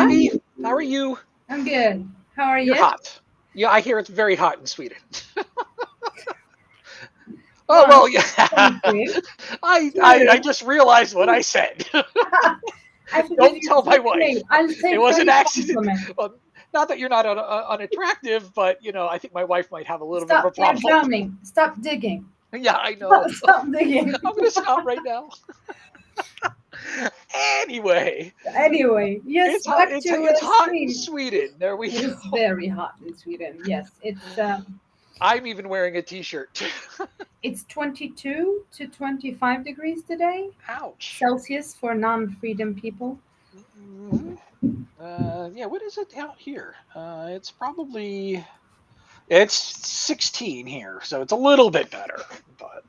Hi, Hi, B. How are you? I'm good. How are You're you? hot. Yeah, I hear it's very hot in Sweden. Oh One, well, yeah. thank you. I Two, just realized what I said. I forgive Don't you. tell my Trust me, wife. I'll It take was an any accident. compliment. Well, not that you're not unattractive, but I think my wife might have a little bit of a Stop, you're problem. drowning. Stop digging. Yeah, I know. Stop digging. I'm gonna stop right now. Anyway, Anyway, yes, it's hot. back It's to it's hot in Sweden. Sweden. There we It is go. very hot in Sweden. Yes, I'm even wearing a t-shirt. it's 22 to 25 degrees today, Ouch. Celsius for non-freedom people. Mhm. Yeah, what is it out here? It's 16 here, so it's a little bit better. But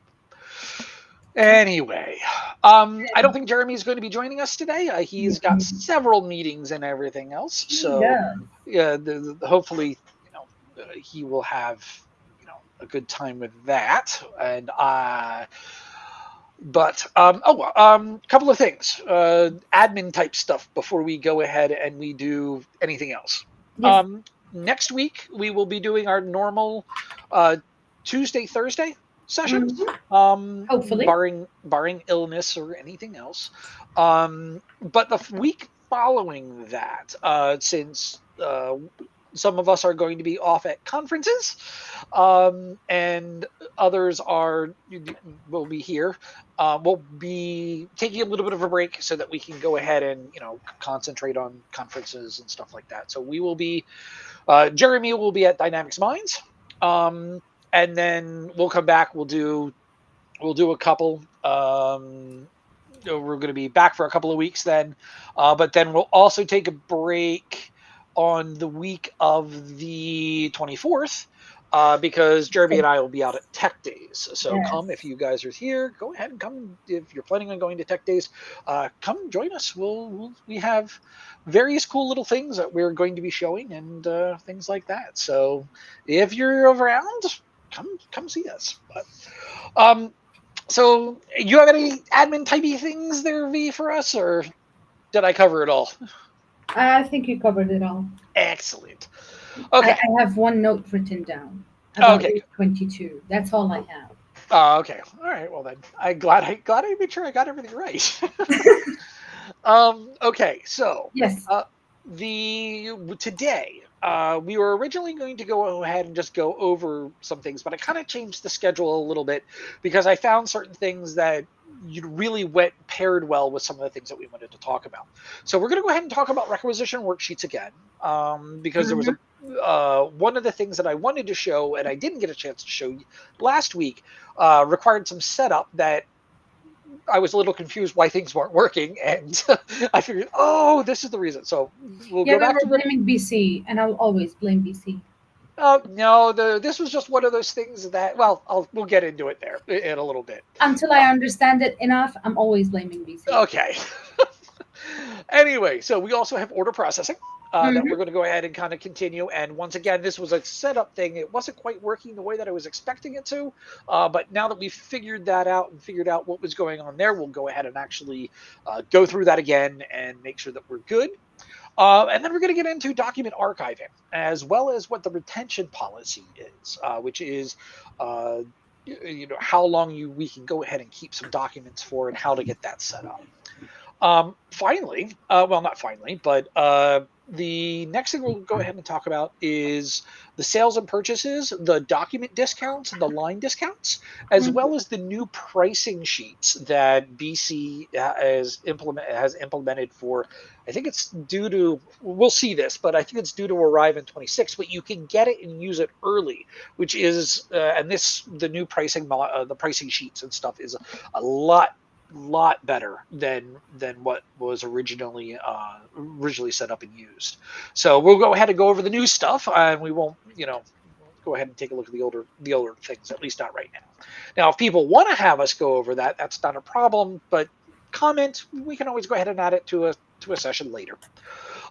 anyway, I don't think Jeremy's going to be joining us today. He's got Mhm. several meetings and everything else, He so does. yeah, hopefully, he will have a good time with that. And but couple of things, admin type stuff before we go ahead and we do anything else. Yes. Next week we will be doing our normal uh, Tuesday Thursday sessions, Hmm. Hopefully. barring illness or anything else. But the week following that, since some of us are going to be off at conferences, and others will be here. We'll be taking a little bit of a break so that we can go ahead and concentrate on conferences and stuff like that. So we will be Jeremy will be at Dynamics Minds, um, and then we'll come back. We'll do a couple. We're going to be back for a couple of weeks then, but then we'll also take a break on the week of the 24th, because Jeremy Okay. and I will be out at Tech Days. So come if Yes. you guys are here. Go ahead and come if you're planning on going to Tech Days. Come join us. We have various cool little things that we're going to be showing and things like that. So if you're around, come see us. But so, you have any admin typey things there, V, for us, or did I cover it all? I think you covered it all. Excellent. I, Okay. I have one note written down about Okay. week 22. That's all I have. Okay. All right. Well then, I'm glad I made sure I got everything right. Okay. So, Yes. uh, the today, we were originally going to go ahead and just go over some things, but I kind of changed the schedule a little bit because I found certain things that you really went paired well with some of the things that we wanted to talk about. So we're going to go ahead and talk about requisition worksheets again, because there was Hmm. a one of the things that I wanted to show and I didn't get a chance to show you last week, required some setup that I was a little confused why things weren't working, and I figured, oh, this is the reason. So we'll Yeah, go we back were to the. blaming BC, and I'll always blame BC. No, this was just one of those things that, well, we'll get into it there in a little bit. Until I understand it enough, I'm always blaming BC. Okay. Anyway, so we also have order processing, that we're Hmm. going to go ahead and kind of continue. And once again, this was a setup thing. It wasn't quite working the way that I was expecting it to. But now that we've figured that out and figured out what was going on there, we'll go ahead and actually go through that again and make sure that we're good. And then we're going to get into document archiving, as well as what the retention policy is, which is how long we can go ahead and keep some documents for and how to get that set up. Finally, well, not finally, but the next thing we'll go ahead and talk about is the sales and purchases, the document discounts, and the line discounts, as well Hmm. as the new pricing sheets that BC has implemented for. I think it's due to. We'll see this, but I think it's due to arrive in 26. But you can get it and use it early, which is and this the new the pricing sheets and stuff is a lot better than what was originally set up and used. So we'll go ahead and go over the new stuff, and we won't, go ahead and take a look at the older things, at least not right now. Now, if people want to have us go over that, that's not a problem. But comment, we can always go ahead and add it to a session later.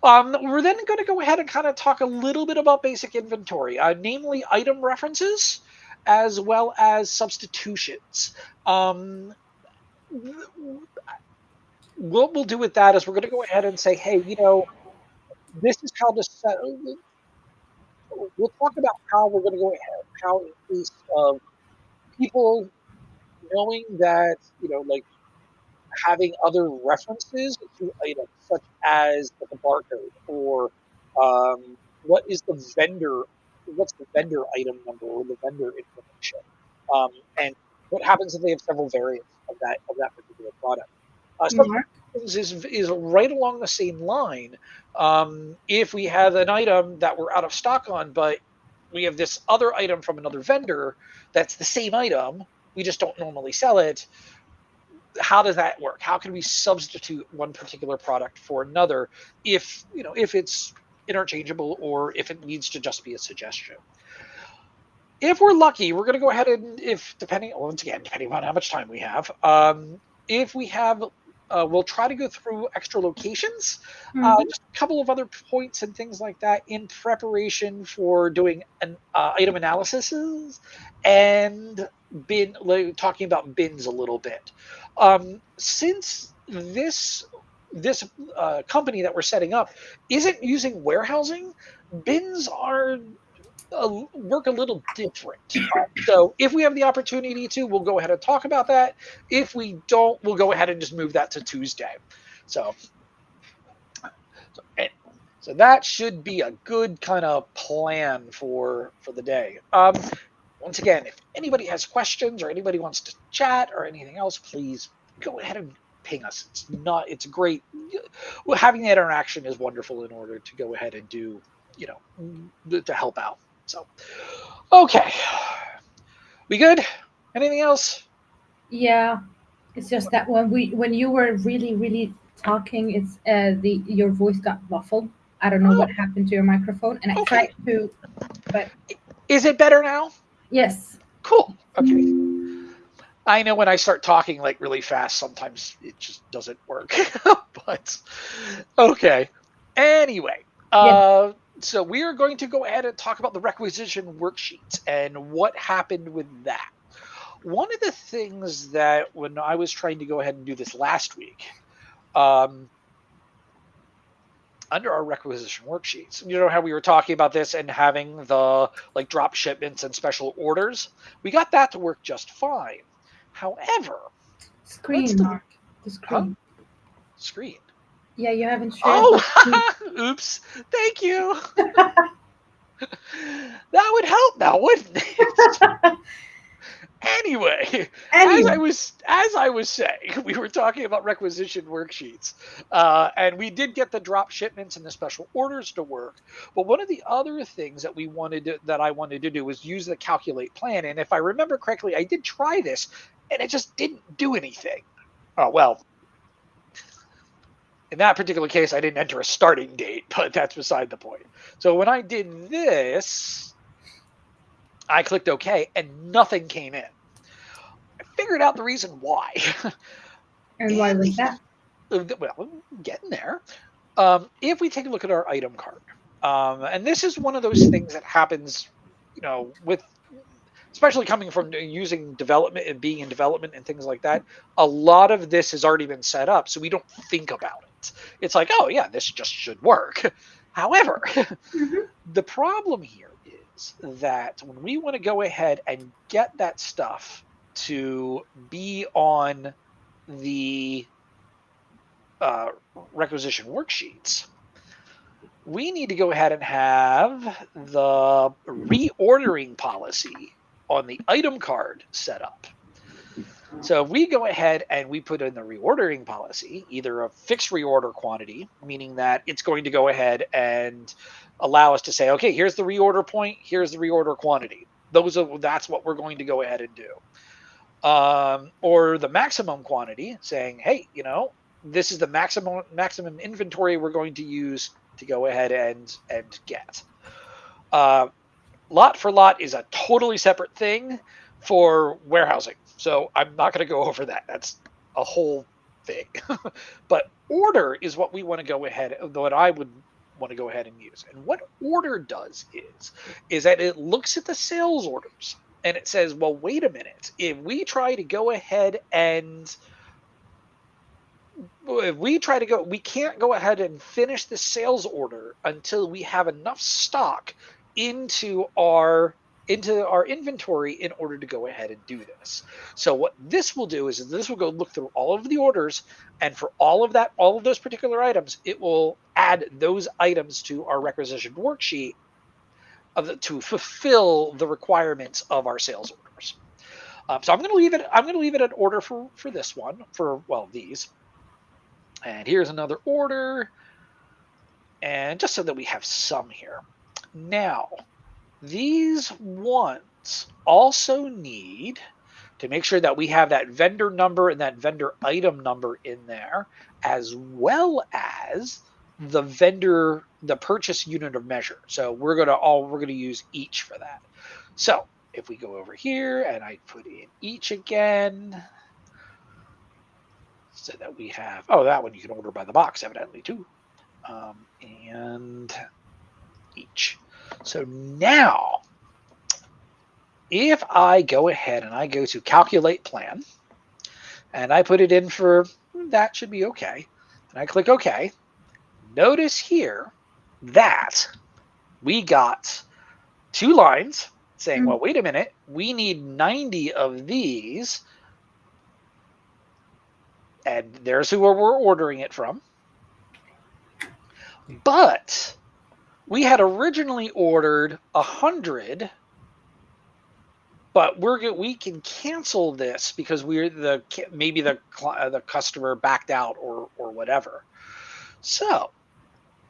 We're then going to go ahead and kind of talk a little bit about basic inventory, namely item references as well as substitutions. Um, what we'll do with that is we're going to go ahead and say, hey, this is how to set. We'll talk about how we're going to go ahead, how in case of people knowing that, like having other references to items, such as like a barcode or what is the vendor, what's the vendor item number or the vendor information, and what happens if they have several variants of that particular product. Some Mark. things is right along the same line. If we have an item that we're out of stock on, but we have this other item from another vendor that's the same item, we just don't normally sell it. How does that work? How can we substitute one particular product for another if if it's interchangeable or if it needs to just be a suggestion? If we're lucky, we're going to go ahead and, if depending once again, depending on how much time we have, if we have, we'll try to go through extra locations, Mm-hmm. just a couple of other points and things like that in preparation for doing an item analysis and bin like, talking about bins a little bit. Since this company that we're setting up isn't using warehousing, bins are work a little different. So if we have the opportunity to, we'll go ahead and talk about that. If we don't, we'll go ahead and just move that to Tuesday. So, and, so that should be a good kind of plan for the day. Once again, if anybody has questions or anybody wants to chat or anything else, please go ahead and ping us. It's great. Well, having the interaction is wonderful in order to go ahead and do, to help out. So, okay. We good? Anything else? Yeah, it's just that when you were really talking, it's the your voice got muffled. I don't know Oh, what happened to your microphone, and I okay. tried to, but Is it better now? yes. Cool. Okay. I know when I start talking like really fast, sometimes it just doesn't work. But okay. Anyway, Yes. so we are going to go ahead and talk about the requisition worksheets and what happened with that. One of the things that when I was trying to go ahead and do this last week, um, under our requisition worksheets. You know how we were talking about this and having the like drop shipments and special orders? We got that to work just fine. However, let's Screen, Mark. The huh? screen. Screen. Yeah, you haven't shared the screen. Oh, oops. Thank you. That would help now, wouldn't it? Anyway, Anyway, as I was saying, we were talking about requisition worksheets, and we did get the drop shipments and the special orders to work. But one of the other things that that I wanted to do was use the calculate plan. And if I remember correctly, I did try this, and it just didn't do anything. Oh well, in that particular case, I didn't enter a starting date, but that's beside the point. So when I did this, I clicked OK, and nothing came in. I figured out the reason why. and why And was that? well, getting there. If we take a look at our item card, and this is one of those things that happens, with especially coming from using development and being in development and things like that. A lot of this has already been set up, so we don't think about it. It's like, oh yeah, this just should work. However, Mm-hmm. the problem here is that when we want to go ahead and get that stuff to be on the uh, requisition worksheets, we need to go ahead and have the reordering policy on the item card set up. So if we go ahead and we put in the reordering policy, either a fixed reorder quantity, meaning that it's going to go ahead and allow us to say, okay, here's the reorder point, here's the reorder quantity. That's what we're going to go ahead and do. Or the maximum quantity, saying, hey, this is the maximum inventory we're going to use to go ahead and get. Uh, lot for lot is a totally separate thing for warehousing, so I'm not going to go over that. That's a whole thing. But order is what we want to go ahead. What I would want to go ahead and use. And what order does is that it looks at the sales orders and it says, well, wait a minute. If we try to go ahead and if we try to go, we can't go ahead and finish the sales order until we have enough stock into our inventory in order to go ahead and do this. So what this will do is this will go look through all of the orders, and for all of those particular items, it will add those items to our requisition worksheet to fulfill the requirements of our sales orders. So I'm going to leave it. I'm going to leave it an order for this one for well these. And here's another order, and just so that we have some here. Now, these ones also need to make sure that we have that vendor number and that vendor item number in there, as well as the purchase unit of measure. So we're gonna use each for that. So if we go over here and I put in each again, so that we have, oh, that one you can order by the box evidently too. And each. So now, if I go ahead and I go to calculate plan, and I put it in for, that should be okay, and I click OK, notice here that we got 2 lines saying, well, wait a minute, we need 90 of these, and there's who we're ordering it from. But we had originally ordered 100, but we can cancel this because maybe the customer backed out or whatever. So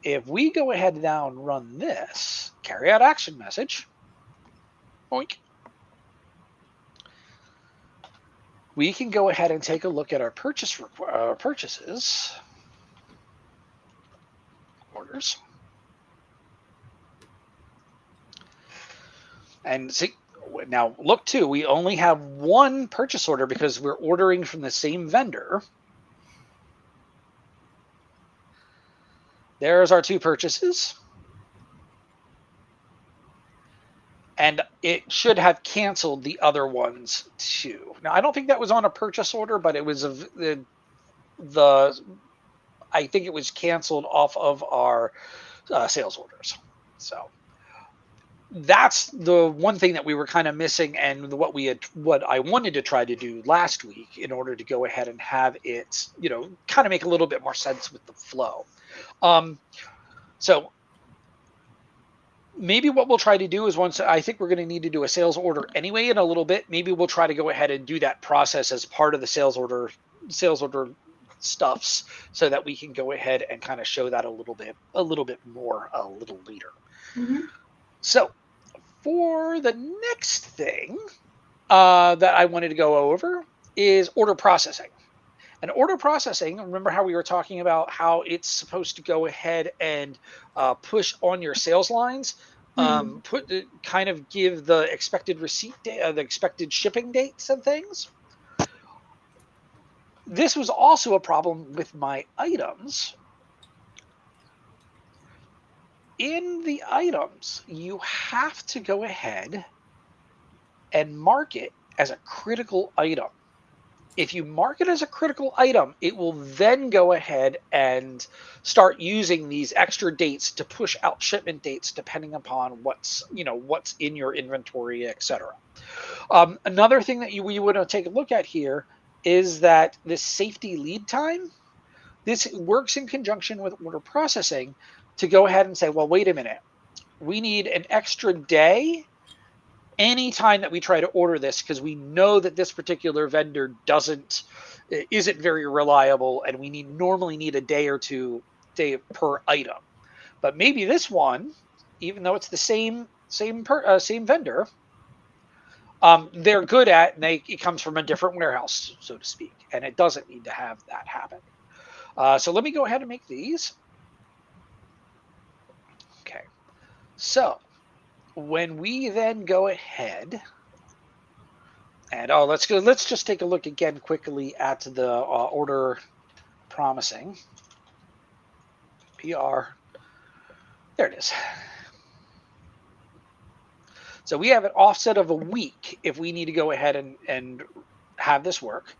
if we go ahead now and run this carry out action message, boink, we can go ahead and take a look at our purchases orders, and see. Now look too, we only have 1 purchase order because we're ordering from the same vendor. There's our 2 purchases. And it should have canceled the other ones too. Now I don't think that was on a purchase order, but it was I think it was canceled off of our sales orders. So that's the one thing that we were kind of missing, and what I wanted to try to do last week in order to go ahead and have it, kind of make a little bit more sense with the flow. So maybe what we'll try to do is, once I think we're going to need to do a sales order anyway in a little bit, maybe we'll try to go ahead and do that process as part of the sales order stuffs, so that we can go ahead and kind of show that a little bit more a little later. So for the next thing that I wanted to go over is order processing. And order processing, remember how we were talking about how it's supposed to go ahead and push on your sales lines, kind of give the expected receipt the expected shipping dates and things. This was also a problem with my items. In the items, you have to go ahead and mark it as a critical item. If you mark it as a critical item, it will then go ahead and start using these extra dates to push out shipment dates depending upon what's in your inventory, etc. Another thing that we want to take a look at here is that this safety lead time. This works in conjunction with order processing to go ahead and say, well, wait a minute, we need an extra day anytime that we try to order this, because we know that this particular vendor isn't very reliable, and we normally need a day or 2 per item. But maybe this one, even though it's the same vendor, they're good at, and it comes from a different warehouse, so to speak, and it doesn't need to have that happen. So let me go ahead and make these. Okay, so when we then go ahead and let's just take a look again quickly at the order promising PR. There it is. So we have an offset of a week if we need to go ahead and have this work.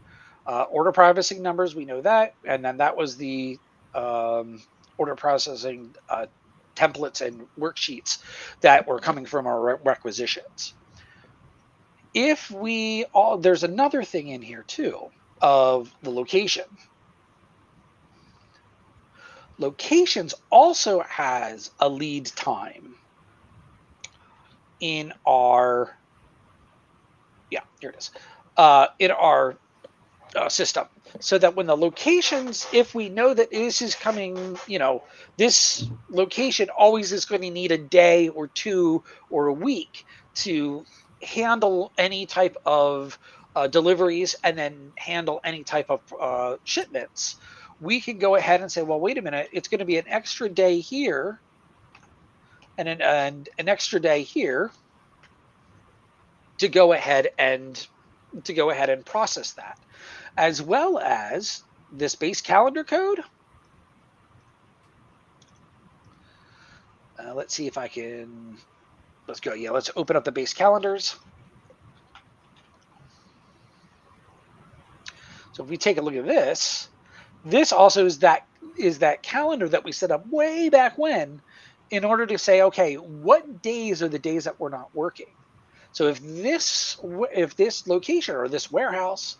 Order processing numbers, we know that. And then that was the order processing templates and worksheets that were coming from our requisitions. If we all, there's another thing in here too of the location. Locations also has a lead time in our, yeah, here it is, in our system, so that when the locations, if we know that this is coming, this location always is going to need a day or two or a week to handle any type of deliveries and then handle any type of shipments, we can go ahead and say, well, wait a minute, it's going to be an extra day here and an extra day here to go ahead and process that, as well as this base calendar code. Let's see if I can, let's go. Yeah, let's open up the base calendars. So if we take a look at this, this also is that calendar that we set up way back when in order to say, okay, what days are the days that we're not working? So if this location or this warehouse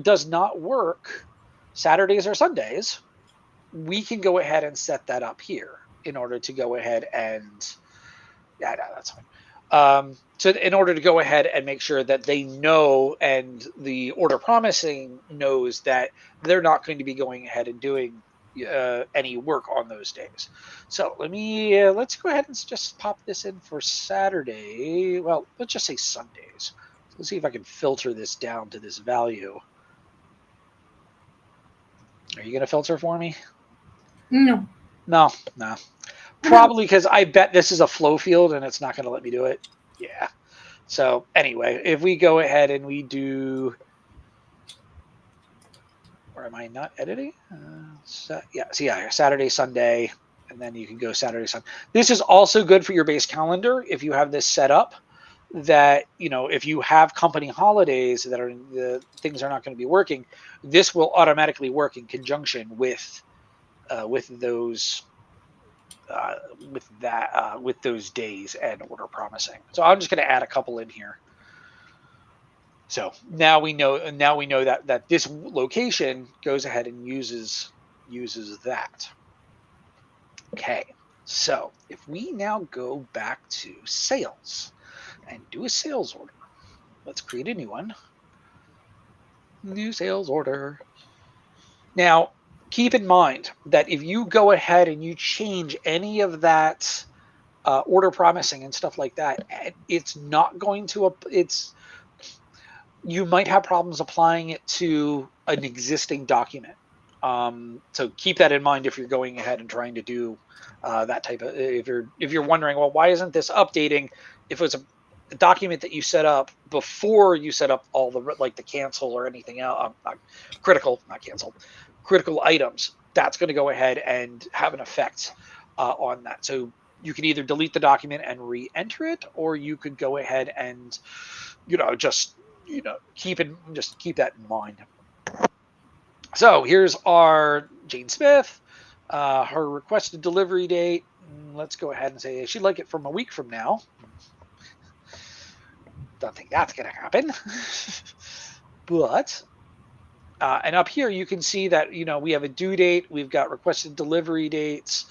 does not work Saturdays or Sundays, we can go ahead and set that up here in order to go ahead and, yeah, no, that's fine. So in order to go ahead and make sure that they know and the order promising knows that they're not going to be going ahead and doing any work on those days. So let's go ahead and just pop this in for Saturday. Well, let's just say Sundays. So let's see if I can filter this down to this value. Are you going to filter for me? No. No. Probably because I bet this is a flow field and it's not going to let me do it. Yeah. So anyway, if we go ahead and we do, or am I not editing? Yeah, Saturday, Sunday, and then you can go Saturday, Sunday. This is also good for your base calendar if you have this set up. That, if you have company holidays that are the things are not going to be working, this will automatically work in conjunction with those. With those days and order promising. So I'm just going to add a couple in here. So now we know that this location goes ahead and uses that. Okay. So if we now go back to sales and do a sales order, let's create a new one. New sales order. Now, keep in mind that if you go ahead and you change any of that order promising and stuff like that, it's not going to, you might have problems applying it to an existing document. So keep that in mind if you're going ahead and trying to do that type of, if you're wondering, well, why isn't this updating? If it was a document that you set up before you set up all the, like the cancel or anything else, critical items, that's going to go ahead and have an effect on that. So you can either delete the document and re-enter it, or you could go ahead and, just keep that in mind. So here's our Jane Smith, her requested delivery date. Let's go ahead and say she'd like it from a week from now. Don't think that's going to happen. But, and up here you can see that, we have a due date, we've got requested delivery dates,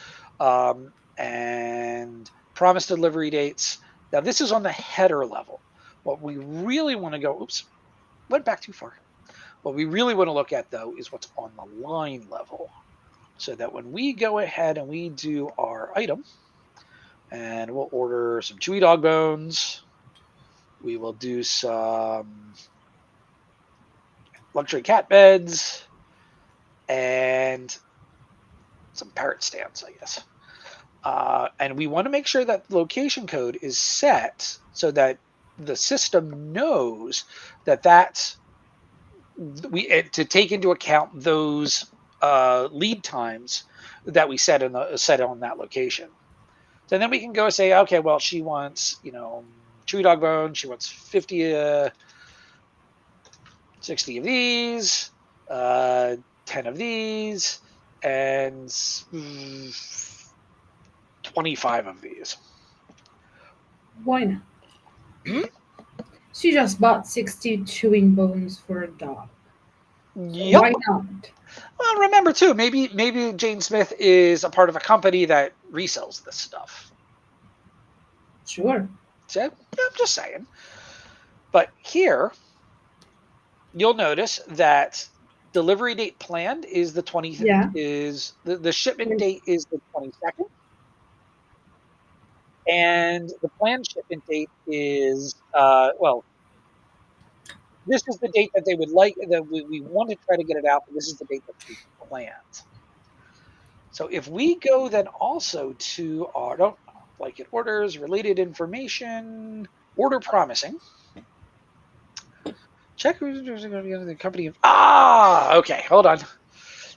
and promised delivery dates. Now this is on the header level. What we really want to go, went back too far. What we really want to look at, though, is what's on the line level. So that when we go ahead and we do our item, and we'll order some chewy dog bones, we will do some luxury cat beds, and some parrot stands, I guess. And we want to make sure that the location code is set so that the system knows that to take into account those lead times that we set on that location. So then we can go say, okay, well, she wants, chewy dog bone. She wants 60 of these. 10 of these, and 25 of these. Why not? Hmm? She just bought 60 chewing bones for a dog. So Yep. why not? Well, remember too, maybe Jane Smith is a part of a company that resells this stuff. Sure. So yeah, I'm just saying. But here, you'll notice that delivery date planned is the 20 Yeah. is the shipment date is the 22nd, and the planned shipment date is well, this is the date that they would like that we want to try to get it out, but this is the date that we planned. So if we go then also to our don't like it orders, related information, order promising, check the company. Ah, okay, hold on.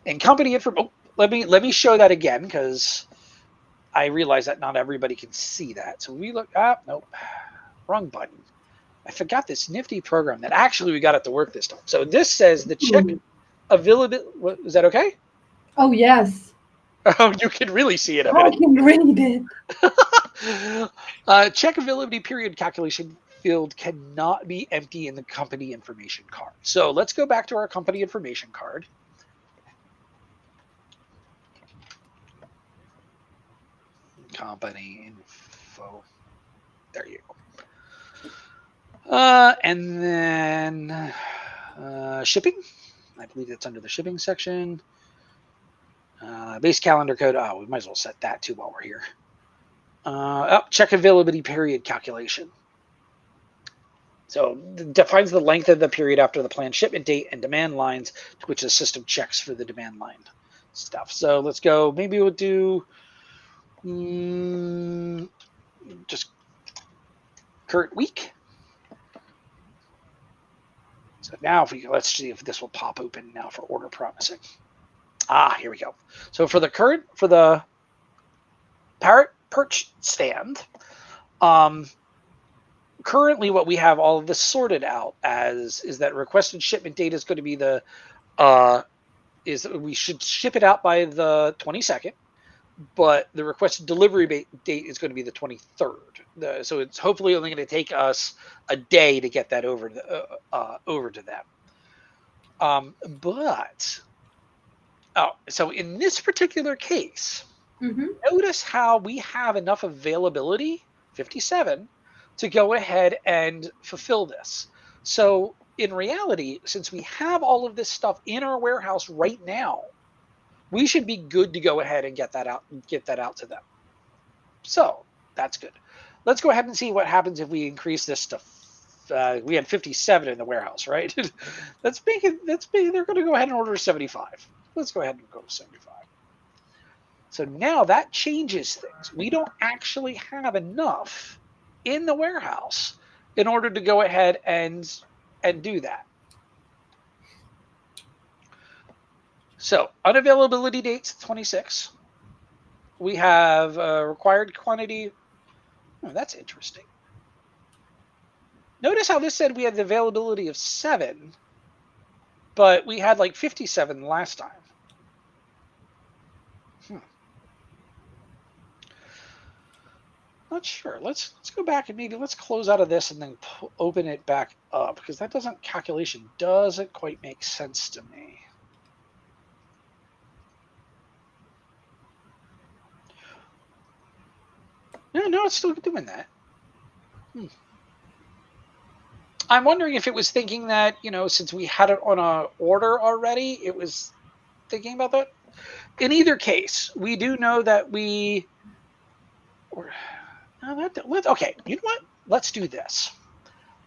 And company info. Oh, let me show that again because I realize that not everybody can see that. So we look. Ah, nope, wrong button. I forgot this nifty program that actually we got it to work this time. So this says the check Ooh. availability. Is that okay? Oh, yes. Oh, you can really see it a I bit. can read it. Check availability period calculation field cannot be empty in the company information card. So let's go back to our company information card. Company info. There you go. And then shipping. I believe it's under the shipping section. Base calendar code. Oh, we might as well set that too while we're here. Check availability period calculation. So defines the length of the period after the planned shipment date and demand lines to which the system checks for the demand line stuff. So let's go. Maybe we'll do just current week. So now if let's see if this will pop open now for order promising. Ah, here we go. So for the parrot perch stand, currently what we have all of this sorted out as is that requested shipment date is going to be the is we should ship it out by the 22nd, but the requested delivery date is going to be the 23rd. So it's hopefully only going to take us a day to get that over to them. But so in this particular case, Mm-hmm. notice how we have enough availability, 57, to go ahead and fulfill this. So in reality, since we have all of this stuff in our warehouse right now, we should be good to go ahead and get that out to them. So that's good. Let's go ahead and see what happens if we increase this to. We had 57 in the warehouse, right? Let's make it. They're going to go ahead and order 75. Let's go ahead and go to 75. So now that changes things. We don't actually have enough in the warehouse in order to go ahead and do that. So unavailability dates 26. We have required quantity. Oh, that's interesting. Notice how this said we had the availability of 7, but we had like 57 last time. Not sure. Let's go back and maybe let's close out of this and then open it back up because that calculation doesn't quite make sense to me. No, it's still doing that. I'm wondering if it was thinking that, since we had it on a order already, it was thinking about that. In either case, we do know that we. Okay, you know what? Let's do this.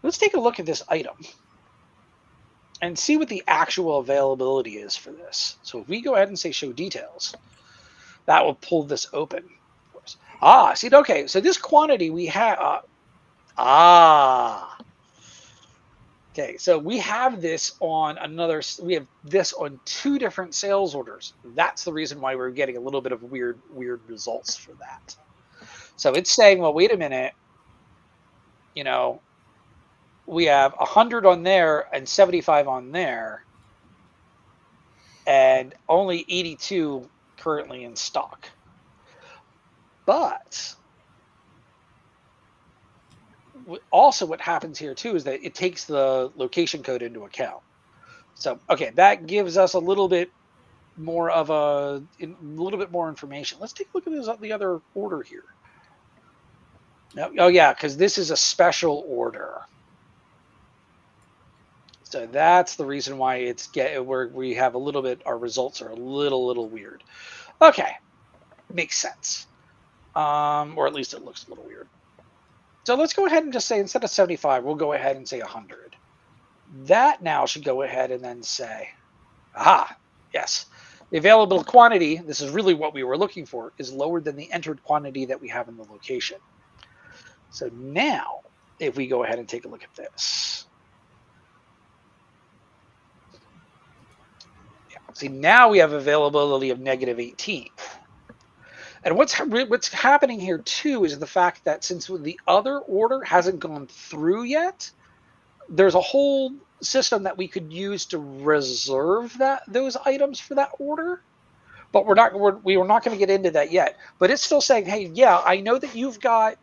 Let's take a look at this item and see what the actual availability is for this. So if we go ahead and say show details, that will pull this open for us. See, okay, so this quantity we have. Okay, so we have this on we have this on 2 different sales orders. That's the reason why we're getting a little bit of weird results for that. So it's saying, well, wait a minute, we have 100 on there and 75 on there. and only 82 currently in stock. But also what happens here too is that it takes the location code into account. So, okay, that gives us a little bit more of a little bit more information. Let's take a look at the other order here. No, oh yeah, because this is a special order. So that's the reason why it's where we have a little bit, our results are a little weird. Okay, makes sense. Or at least it looks a little weird. So let's go ahead and just say instead of 75, we'll go ahead and say 100. That now should go ahead and then say, aha, yes. The available quantity, this is really what we were looking for, is lower than the entered quantity that we have in the location. So now, if we go ahead and take a look at this. Yeah, see, now we have availability of -18. And what's happening here too is the fact that since the other order hasn't gone through yet, there's a whole system that we could use to reserve those items for that order. But we're not going to get into that yet. But it's still saying, hey, yeah, I know that you've got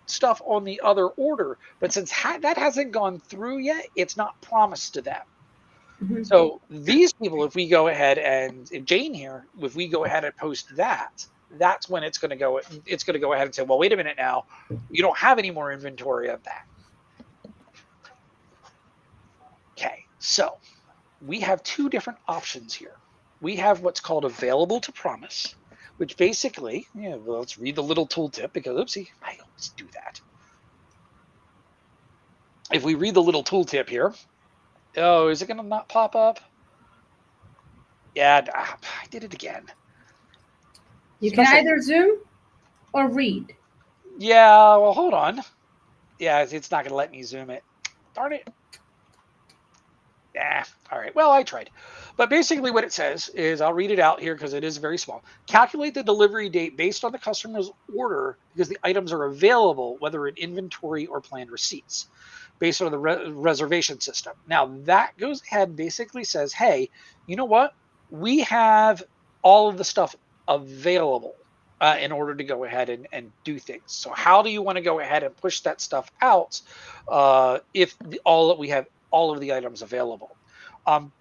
stuff on the other order, but since that hasn't gone through yet, it's not promised to them. Mhm. So these people, if we go ahead and Jane here, if we go ahead and post that, that's when it's going to go. It's going to go ahead and say, well, wait a minute now, you don't have any more inventory of that. Okay, so we have two different options here. We have what's called available to promise, which basically, yeah, well, let's read the little tooltip because, oopsie, I always do that. If we read the little tooltip here, oh, is it going to not pop up? Yeah, I did it again. You can Special. either zoom or read. Yeah, well, hold on. Yeah, it's not going to let me zoom it. Darn it. All right. Well, I tried. But basically what it says is, I'll read it out here because it is very small. Calculate the delivery date based on the customer's order because the items are available, whether in inventory or planned receipts, based on the reservation system. Now, that goes ahead and basically says, hey, you know what? We have all of the stuff available in order to go ahead and do things. So how do you want to go ahead and push that stuff out if we have all of the items available?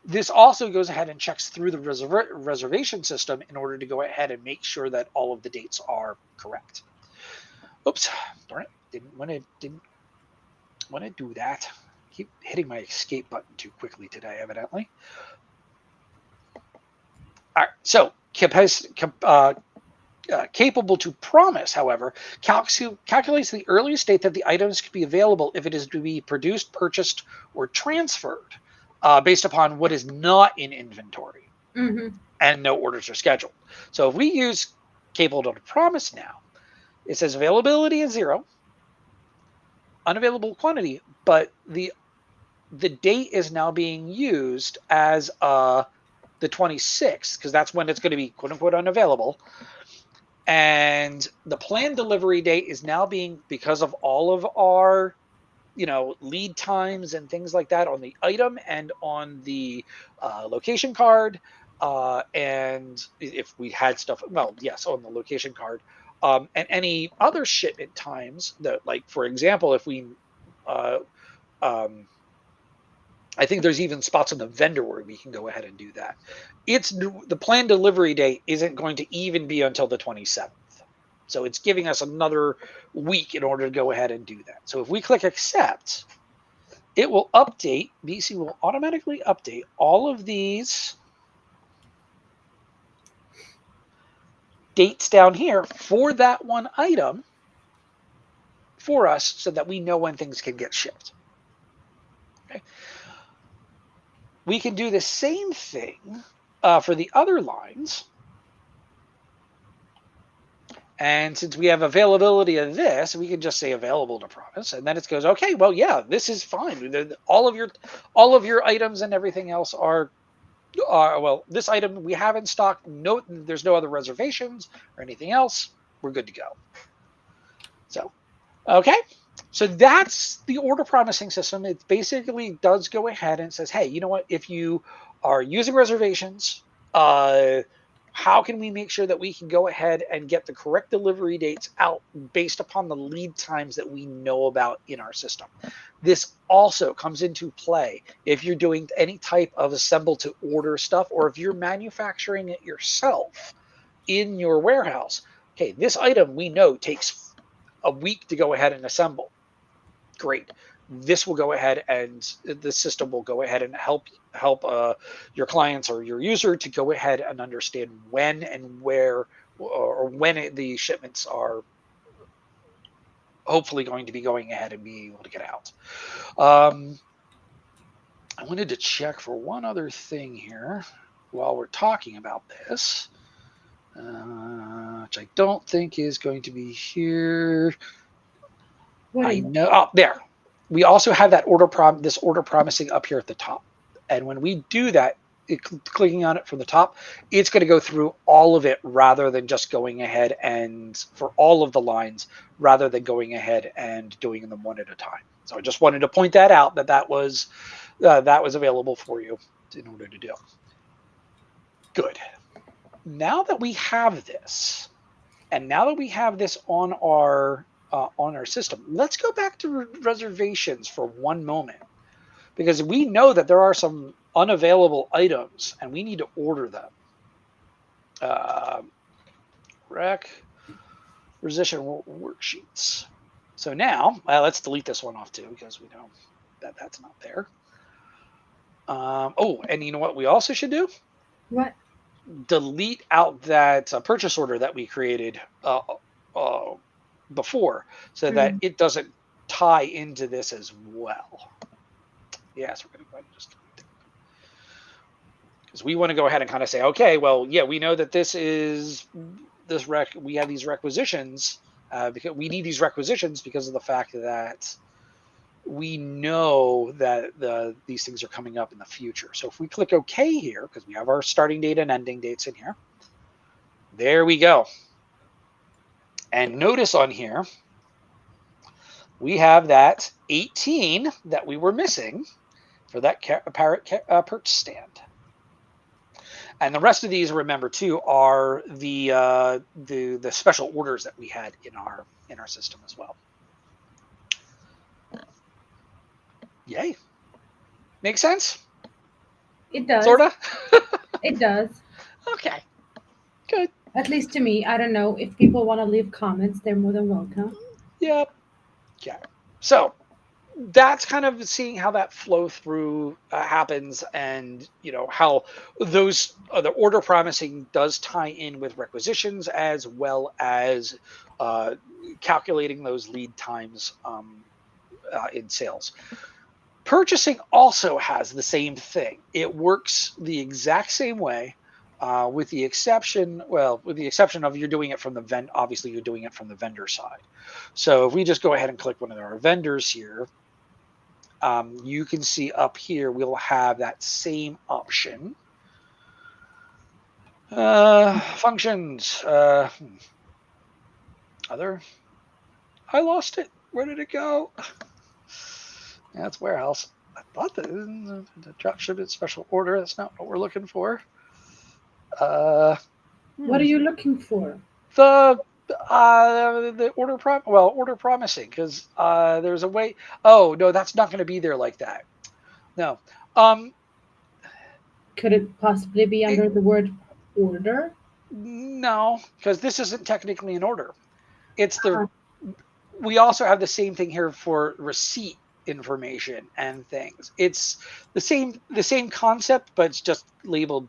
This also goes ahead and checks through the reservation system in order to go ahead and make sure that all of the dates are correct. Oops, darn it, didn't want to do that. Keep hitting my escape button too quickly today, evidently. All right, so capable to promise, however, calculates the earliest date that the items could be available if it is to be produced, purchased, or transferred based upon what is not in inventory and no orders are scheduled. So if we use capable to promise now, it says availability is 0, unavailable quantity, but the date is now being used as the 26th because that's when it's going to be quote unquote unavailable. And the planned delivery date is now being, because of all of our lead times and things like that on the item and on the location card, and if we had stuff, well, yes, on the location card, and any other shipment times that, like, for example, if we I think there's even spots on the vendor where we can go ahead and do that. It's the planned delivery date isn't going to even be until the 27th. So it's giving us another week in order to go ahead and do that. So if we click accept, it will update, BC will automatically update all of these dates down here for that one item for us so that we know when things can get shipped. Okay. We can do the same thing for the other lines. And since we have availability of this, we can just say available to promise, and then it goes, okay, well, yeah, this is fine. All of your items and everything else are well, this item we have in stock. No, there's no other reservations or anything else. We're good to go. So, okay. So that's the order promising system. It basically does go ahead and says, hey, you know what? If you are using reservations. Uh, how can we make sure that we can go ahead and get the correct delivery dates out based upon the lead times that we know about in our system? This also comes into play if you're doing any type of assemble to order stuff, or if you're manufacturing it yourself in your warehouse. Okay, this item we know takes a week to go ahead and assemble. Great. This will go ahead and the system will go ahead and help your clients or your user to go ahead and understand when and where, or when the shipments are hopefully going to be going ahead and being able to get out. I wanted to check for one other thing here while we're talking about this, which I don't think is going to be here. What I is it? know. Oh, there. We also have that this order promising up here at the top. And when we do that, clicking on it from the top, it's going to go through all of it rather than just going ahead and for all of the lines rather than going ahead and doing them one at a time. So I just wanted to point that out that was available for you in order to do. Good. Now that we have this, and now that we have this on our system, let's go back to reservations for one moment, because we know that there are some unavailable items and we need to order them. Requisition worksheets. So now let's delete this one off too, because we know that that's not there. Oh, and you know what we also should do? What? Delete out that purchase order that we created before, so that it doesn't tie into this as well. Yes, we're going to go ahead and just delete that, because we want to go ahead and kind of say, okay, well, yeah, we know that we have these requisitions, because we need these requisitions because of the fact that we know that these things are coming up in the future. So if we click OK here, because we have our starting date and ending dates in here, there we go. And notice on here, we have that 18 that we were missing for that parrot perch stand. And the rest of these, remember too, are the special orders that we had in our system as well. Yay. Make sense? It does. Sorta? It does. Okay. Good. At least to me. I don't know. If people want to leave comments, they're more than welcome. Yep. Okay. So that's kind of seeing how that flow through happens, and how those the order promising does tie in with requisitions, as well as calculating those lead times in sales. Purchasing also has the same thing. It works the exact same way, with the exception of you're doing it from the obviously you're doing it from the vendor side. So if we just go ahead and click one of our vendors here, you can see up here we'll have that same option. Functions. Other. I lost it. Where did it go? That's warehouse. I thought that the drop shipment special order. That's not what we're looking for. What are you looking for? The order promising, because there's a way. Oh no, that's not going to be there like that. No. Could it possibly be It, under the word order? no, because this isn't technically an order. It's Uh, we also have the same thing here for receipt information and things. It's the same concept, but it's just labeled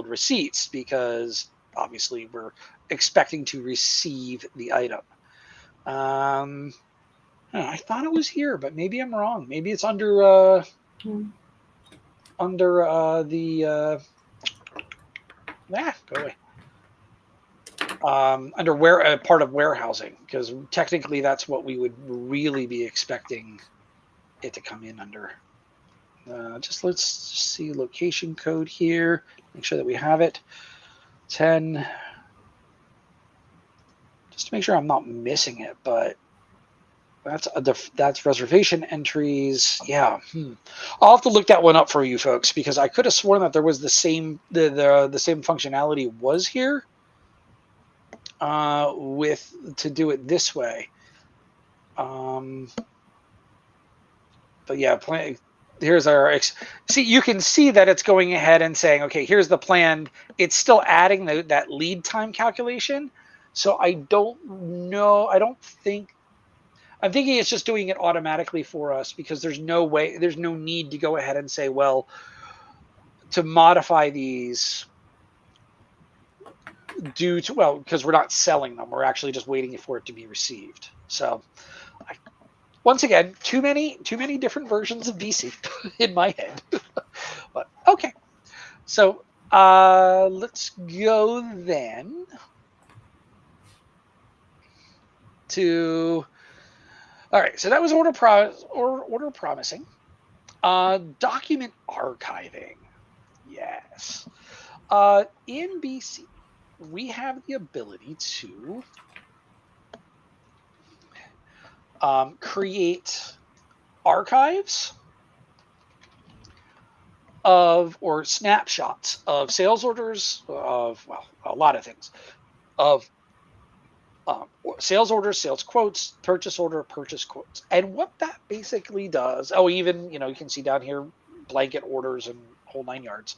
receipts, because obviously we're expecting to receive the item. I thought it was here, but maybe I'm wrong. Maybe it's under the go away. Under part of warehousing, because technically that's what we would really be expecting it to come in under. Just let's see location code here. Make sure that we have it. 10. Just to make sure I'm not missing it, but That's reservation entries. Yeah, I'll have to look that one up for you folks because I could have sworn that there was the same functionality was here with to do it this way. But yeah, plan. Here's our see. You can see that it's going ahead and saying, okay, here's the plan. It's still adding that lead time calculation. So I don't know. I don't think I'm thinking it's just doing it automatically for us because there's no way, there's no need to go ahead and say, well, to modify these due to, well, because we're not selling them. We're actually just waiting for it to be received. So once again, too many different versions of BC in my head. But okay. So let's go then to, all right. So that was order promising. Document archiving. Yes. In BC, we have the ability to create archives of or snapshots of sales orders of, well, a lot of things, of sales orders, sales quotes, purchase order, purchase quotes. And what that basically does, oh, even, you can see down here blanket orders and whole 9 yards.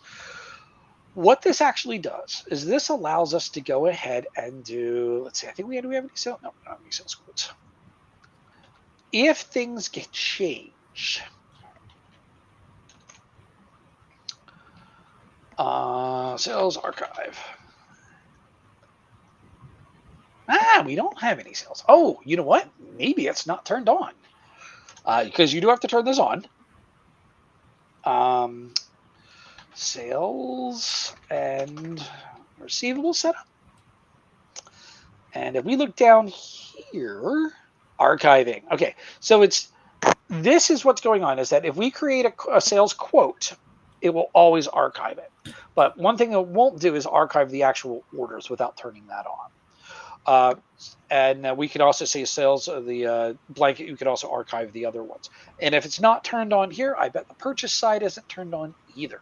What this actually does is this allows us to go ahead and do, let's see, I think do we have any sales? No, not any sales quotes. If things get changed, sales archive. We don't have any sales. Oh, you know what? Maybe it's not turned on because you do have to turn this on. Sales and receivable setup. And if we look down here, archiving. Okay, so this is what's going on, is that if we create a sales quote, it will always archive it. But one thing it won't do is archive the actual orders without turning that on. And we could also say sales of the blanket, you could also archive the other ones. And if it's not turned on here, I bet the purchase side isn't turned on either.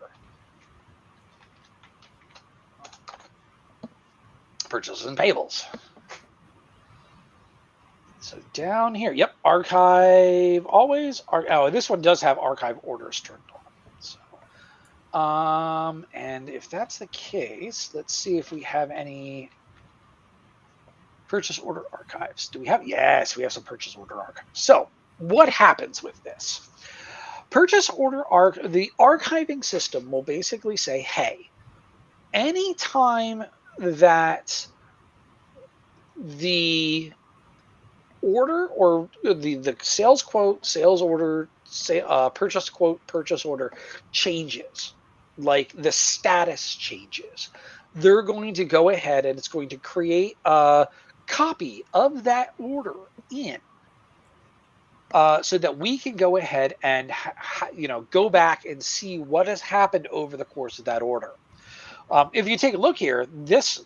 Purchases and payables. So down here, yep, archive always. Oh, this one does have archive orders turned on. So, and if that's the case, let's see if we have any purchase order archives. Do we have? Yes, we have some purchase order archives. So what happens with this? Purchase order the archiving system will basically say, hey, anytime that the order or the sales quote, sales order, purchase quote, purchase order changes, like the status changes, they're going to go ahead and it's going to create a copy of that order in so that we can go ahead and go back and see what has happened over the course of that order. If you take a look here, this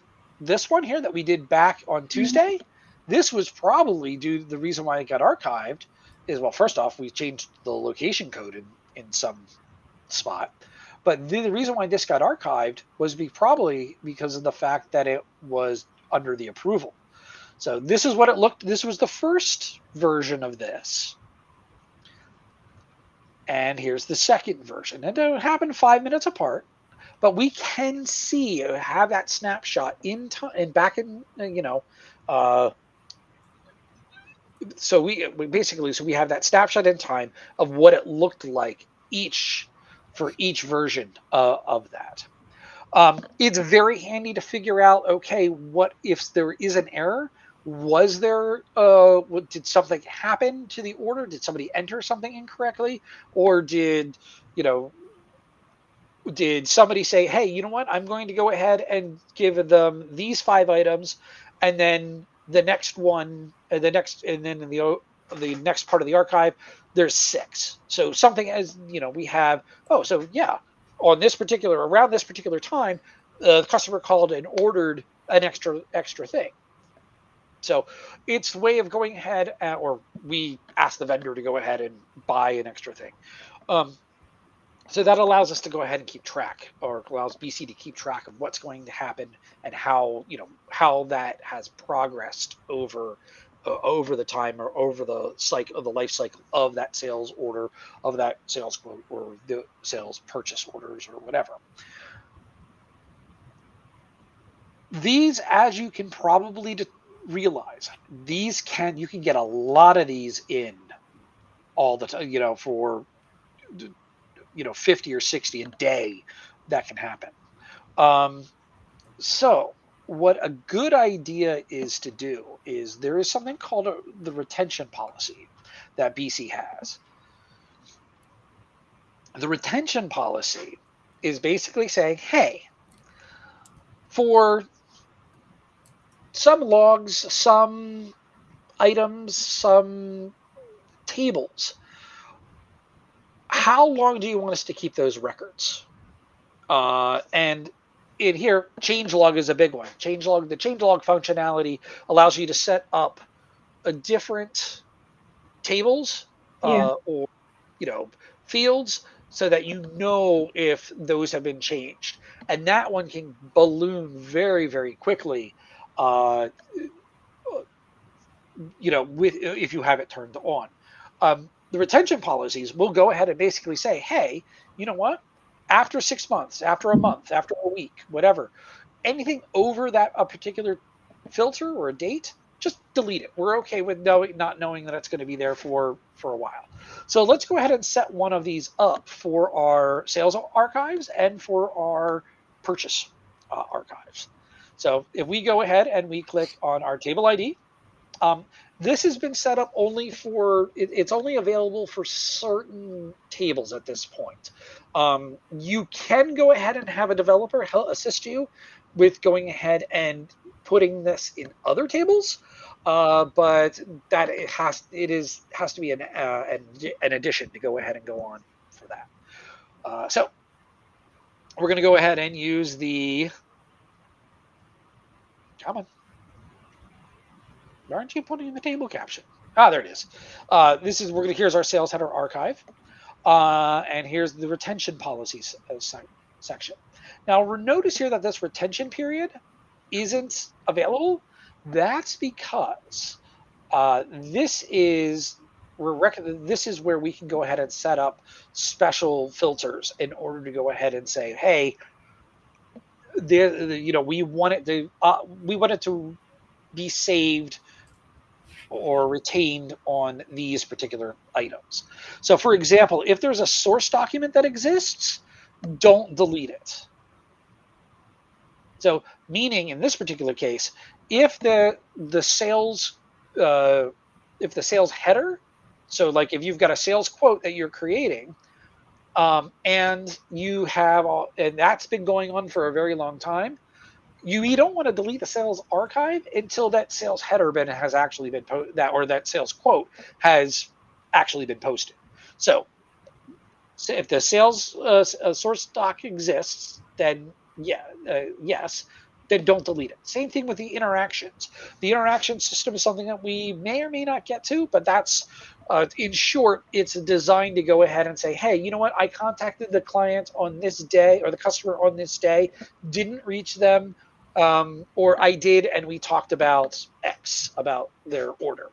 one here that we did back on Tuesday, this was probably due to the reason why it got archived is, well, first off, we changed the location code in some spot. But the reason why this got archived was probably because of the fact that it was under the approval. So this is what it looked. This was the first version of this. And here's the second version. And it happened 5 minutes apart. But we can see, have that snapshot in time and back in, so we basically, so we have that snapshot in time of what it looked like for each version of that. It's very handy to figure out, okay, what if there is an error? Was there, did something happen to the order? Did somebody enter something incorrectly? Or did somebody say, hey, you know what, I'm going to go ahead and give them these 5 items, and then the next one, and then in the next part of the archive, there's 6. So something as, we have, so yeah, around this particular time, the customer called and ordered an extra thing. So it's a way of going ahead, or we ask the vendor to go ahead and buy an extra thing. Um, so that allows us to go ahead and keep track, or allows BC to keep track of what's going to happen and how, how that has progressed over the time, or over the cycle of the life cycle of that sales order, of that sales quote, or the sales purchase orders, or whatever. These, as you can probably realize, these can you can get a lot of these in all the time, for 50 or 60 a day. That can happen. um so what a good idea is to do is, there is something called the retention policy that BC has. The retention policy is basically saying, hey, for some logs, some items, some tables, how long do you want us to keep those records? And in here, changelog is a big one. The changelog functionality allows you to set up a different tables, Yeah. or fields, so that if those have been changed, and that one can balloon very, very quickly. Uh, with if you have it turned on. The retention policies will go ahead and basically say, hey, you know what? After 6 months, after a month, after a week, whatever, anything over that a particular filter or a date, just delete it. We're okay with not knowing that it's going to be there for a while. So let's go ahead and set one of these up for our sales archives and for our purchase archives. So if we go ahead and we click on our table ID, um, this has been set up only it's only available for certain tables at this point. You can go ahead and have a developer assist you with going ahead and putting this in other tables, but that has to be an addition to go ahead and go on for that. So we're going to go ahead and use the, come on, aren't you putting in the table caption? Ah, there it is. Here's our sales header archive. And here's the retention policies section. Now, notice here that this retention period isn't available. That's because this is this is where we can go ahead and set up special filters in order to go ahead and say, hey, we want it to be saved or retained on these particular items. So, for example, if there's a source document that exists, don't delete it. So, meaning in this particular case, if the sales if the sales header, so like if you've got a sales quote that you're creating, and and that's been going on for a very long time, you don't want to delete the sales archive until that sales header has actually been or that sales quote has actually been posted. So if the sales source doc exists, then yes, then don't delete it. Same thing with the interactions. The interaction system is something that we may or may not get to, but that's in short, it's designed to go ahead and say, hey, you know what? I contacted the client on this day, or the customer on this day, didn't reach them, or I did, and we talked about X, about their order.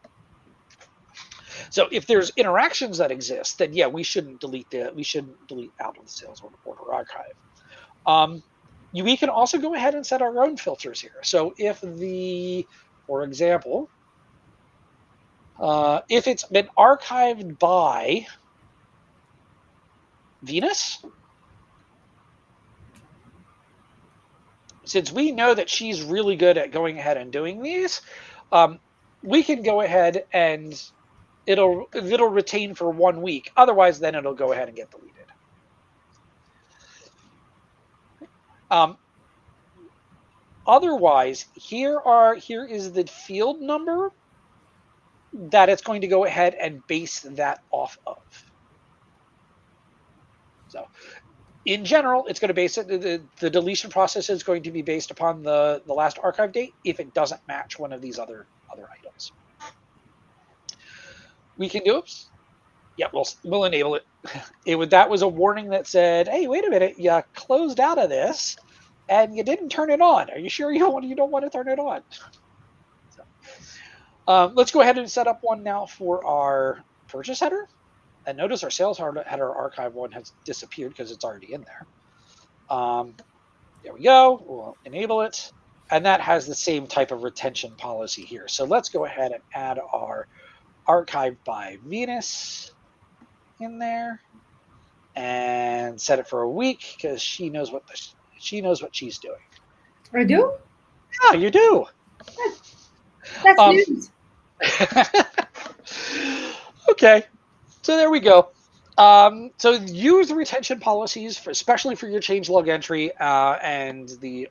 So if there's interactions that exist, then yeah, we shouldn't delete out of the sales order archive. We can also go ahead and set our own filters here. So for example, if it's been archived by Venus, since we know that she's really good at going ahead and doing these, we can go ahead and it'll retain for 1 week. Otherwise, then it'll go ahead and get deleted. Otherwise, here is the field number that it's going to go ahead and base that off of. So in general, it's going to base it, the deletion process is going to be based upon the last archive date if it doesn't match one of these other other items. We can do it. Yeah, we'll enable it. That was a warning that said, "Hey, wait a minute, you closed out of this, and you didn't turn it on. Are you sure you don't want to turn it on?" So, let's go ahead and set up one now for our purchase header. And notice our sales header archive one has disappeared because it's already in there. There we go. We'll enable it. And that has the same type of retention policy here. So let's go ahead and add our archive by Venus in there and set it for a week because she knows what she's doing. I do. Yeah, you do. That's Um, news. okay, so there we go. So use the retention policies, especially for your change log entry and the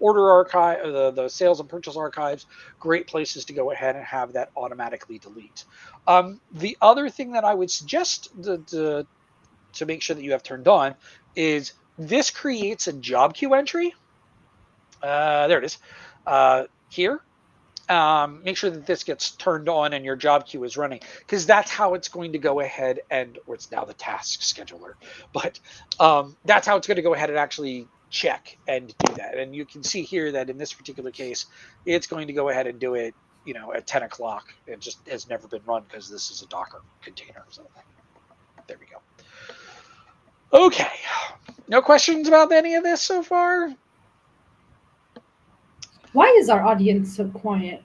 order archive, the sales and purchase archives. Great places to go ahead and have that automatically delete. The other thing that I would suggest to make sure that you have turned on is this creates a job queue entry. There it is. Here, make sure that this gets turned on and your job queue is running, because that's how it's going to go ahead and, or it's now the task scheduler, but that's how it's going to go ahead and actually check and do that. And you can see here that in this particular case, it's going to go ahead and do it, at 10 o'clock. It just has never been run because this is a Docker container. So there we go. Okay. No questions about any of this so far? Why is our audience so quiet?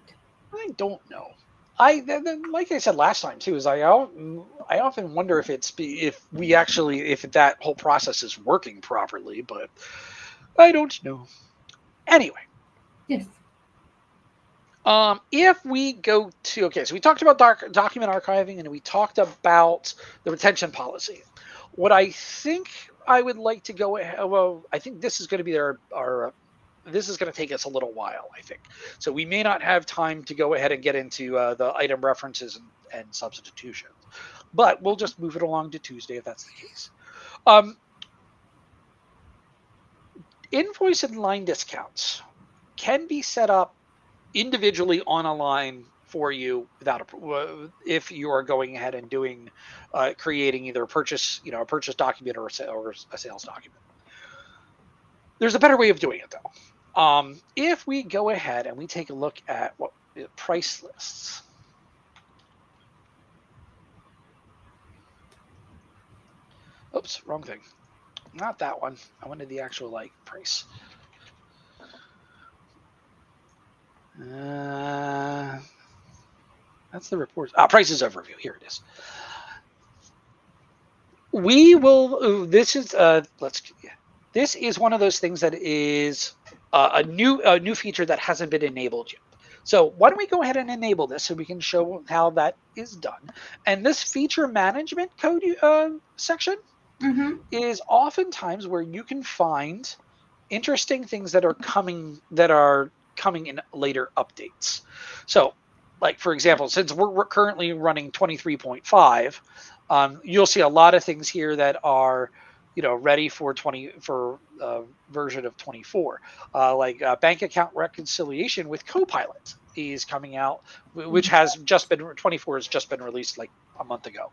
I don't know. Like I said last time too, is I often wonder if if that whole process is working properly, but I don't know. Anyway, Yes. if we go to so we talked about document archiving and we talked about the retention policy. What I think I would like to go ahead, well, I think this is going to be our this is going to take us a little while, I think. So we may not have time to go ahead and get into the item references and substitutions, but we'll just move it along to Tuesday if that's the case. Invoice and line discounts can be set up individually on a line for you if you are going ahead and doing creating either a purchase document or a sales document. There's a better way of doing it though. If we go ahead and we take a look at what price lists. Oops, wrong thing. Not that one. I wanted the actual price. That's the report. Prices overview. Here it is. We will. This is This is one of those things that is a new feature that hasn't been enabled yet. So why don't we go ahead and enable this so we can show how that is done. And this feature management code section is oftentimes where you can find interesting things that are coming in later updates. So, like for example, since we're currently running 23.5, you'll see a lot of things here that are ready for version of 24, like bank account reconciliation with Copilot is coming out, which has just been 24 has just been released like a month ago.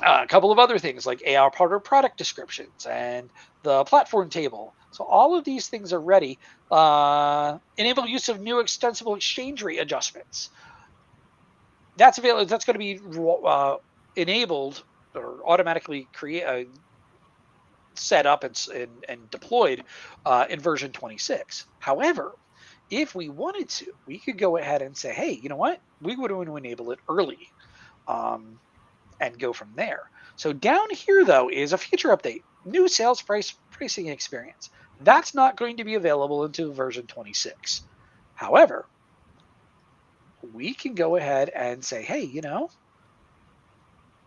A couple of other things like AR product descriptions and the platform table. So all of these things are ready. Enable use of new extensible exchange rate adjustments. That's available. That's going to be enabled or automatically set up and deployed in version 26. However, if we wanted to, we could go ahead and say, hey, you know what? We would want to enable it early and go from there. So down here, though, is a feature update, new sales pricing experience. That's not going to be available until version 26. However, we can go ahead and say, hey,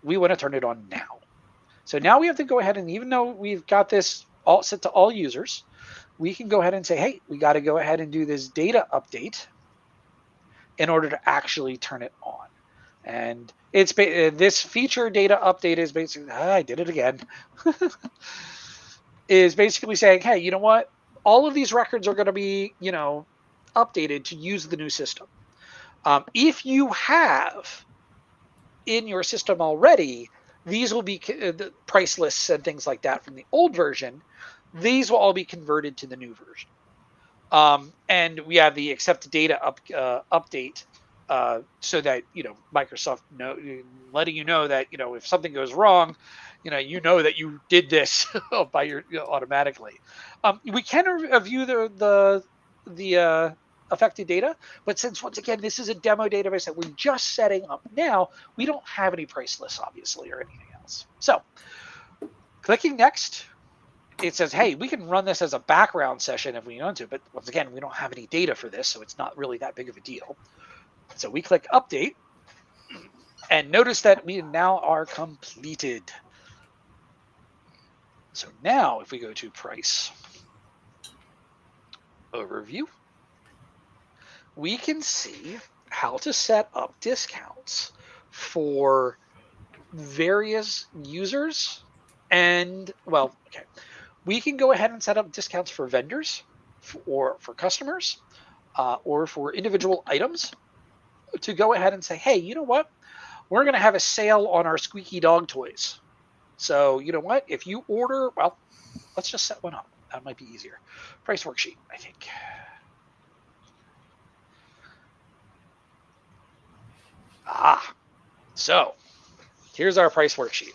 we want to turn it on now. So now we have to go ahead and, even though we've got this all set to all users, we can go ahead and say, hey, we got to go ahead and do this data update in order to actually turn it on. And it's this feature data update is basically, I did it again, is basically saying, hey, you know what? All of these records are going to be, updated to use the new system. If you have in your system already, these will be the price lists and things like that from the old version. These will all be converted to the new version. And we have the accept data update, so that Microsoft letting you know that if something goes wrong, that you did this by your automatically. We can review the affected data, but since once again this is a demo database that we're just setting up now, we don't have any price lists obviously or anything else. So clicking next, it says, hey, we can run this as a background session if we want to, but once again, we don't have any data for this, so it's not really that big of a deal. So we click update, and notice that we now are completed. So now if we go to price overview, we can see how to set up discounts for various users. And well, okay, we can go ahead and set up discounts for vendors or for customers, or for individual items, to go ahead and say, hey, you know what? We're going to have a sale on our squeaky dog toys. So you know what? If you order, well, let's just set one up. That might be easier. Price worksheet, I think. So here's our price worksheet.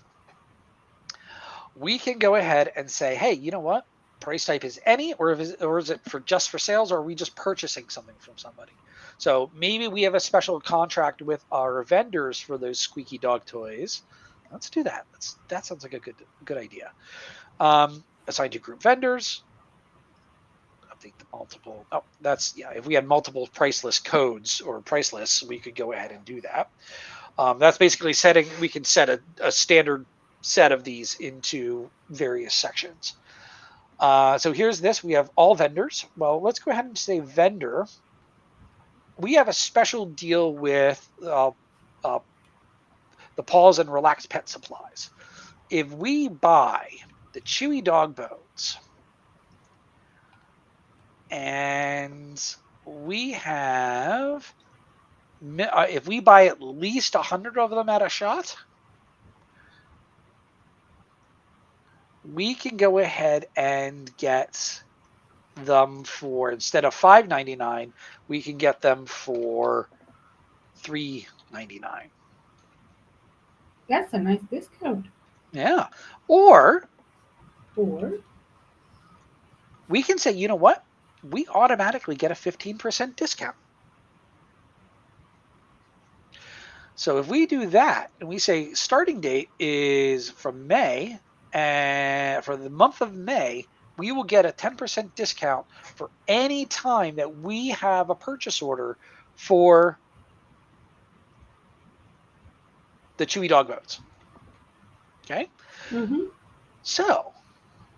We can go ahead and say, hey, you know what? Price type is any, or is it for just for sales, or are we just purchasing something from somebody? So maybe we have a special contract with our vendors for those squeaky dog toys. Let's do that. That sounds like a good idea. Assign to group vendors. Update the multiple. Oh, that's, yeah. If we had multiple price list codes or price lists, we could go ahead and do that. That's basically setting. We can set a standard set of these into various sections. So here's this. We have all vendors. Well, let's go ahead and say vendor. We have a special deal with the Paws and Relaxed Pet Supplies. If we buy the Chewy dog bones, and we have, if we buy at least 100 of them at a shot, we can go ahead and get them for, instead of $5.99, we can get them for $3.99. That's a nice discount. Yeah. Or Or we can say, you know what? We automatically get a 15% discount. So if we do that and we say starting date is from May, and for the month of May, we will get a 10% discount for any time that we have a purchase order for the Chewy dog bones. Okay. mm-hmm. So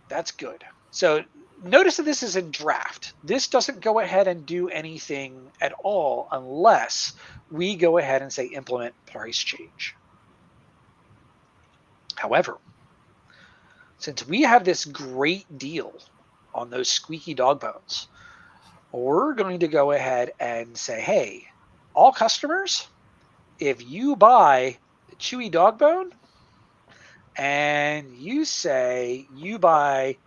that's good. So notice that this is in draft. This doesn't go ahead and do anything at all unless we go ahead and say implement price change. However, since we have this great deal on those squeaky dog bones, we're going to go ahead and say, hey, all customers, if you buy the Chewy dog bone and you say you buy,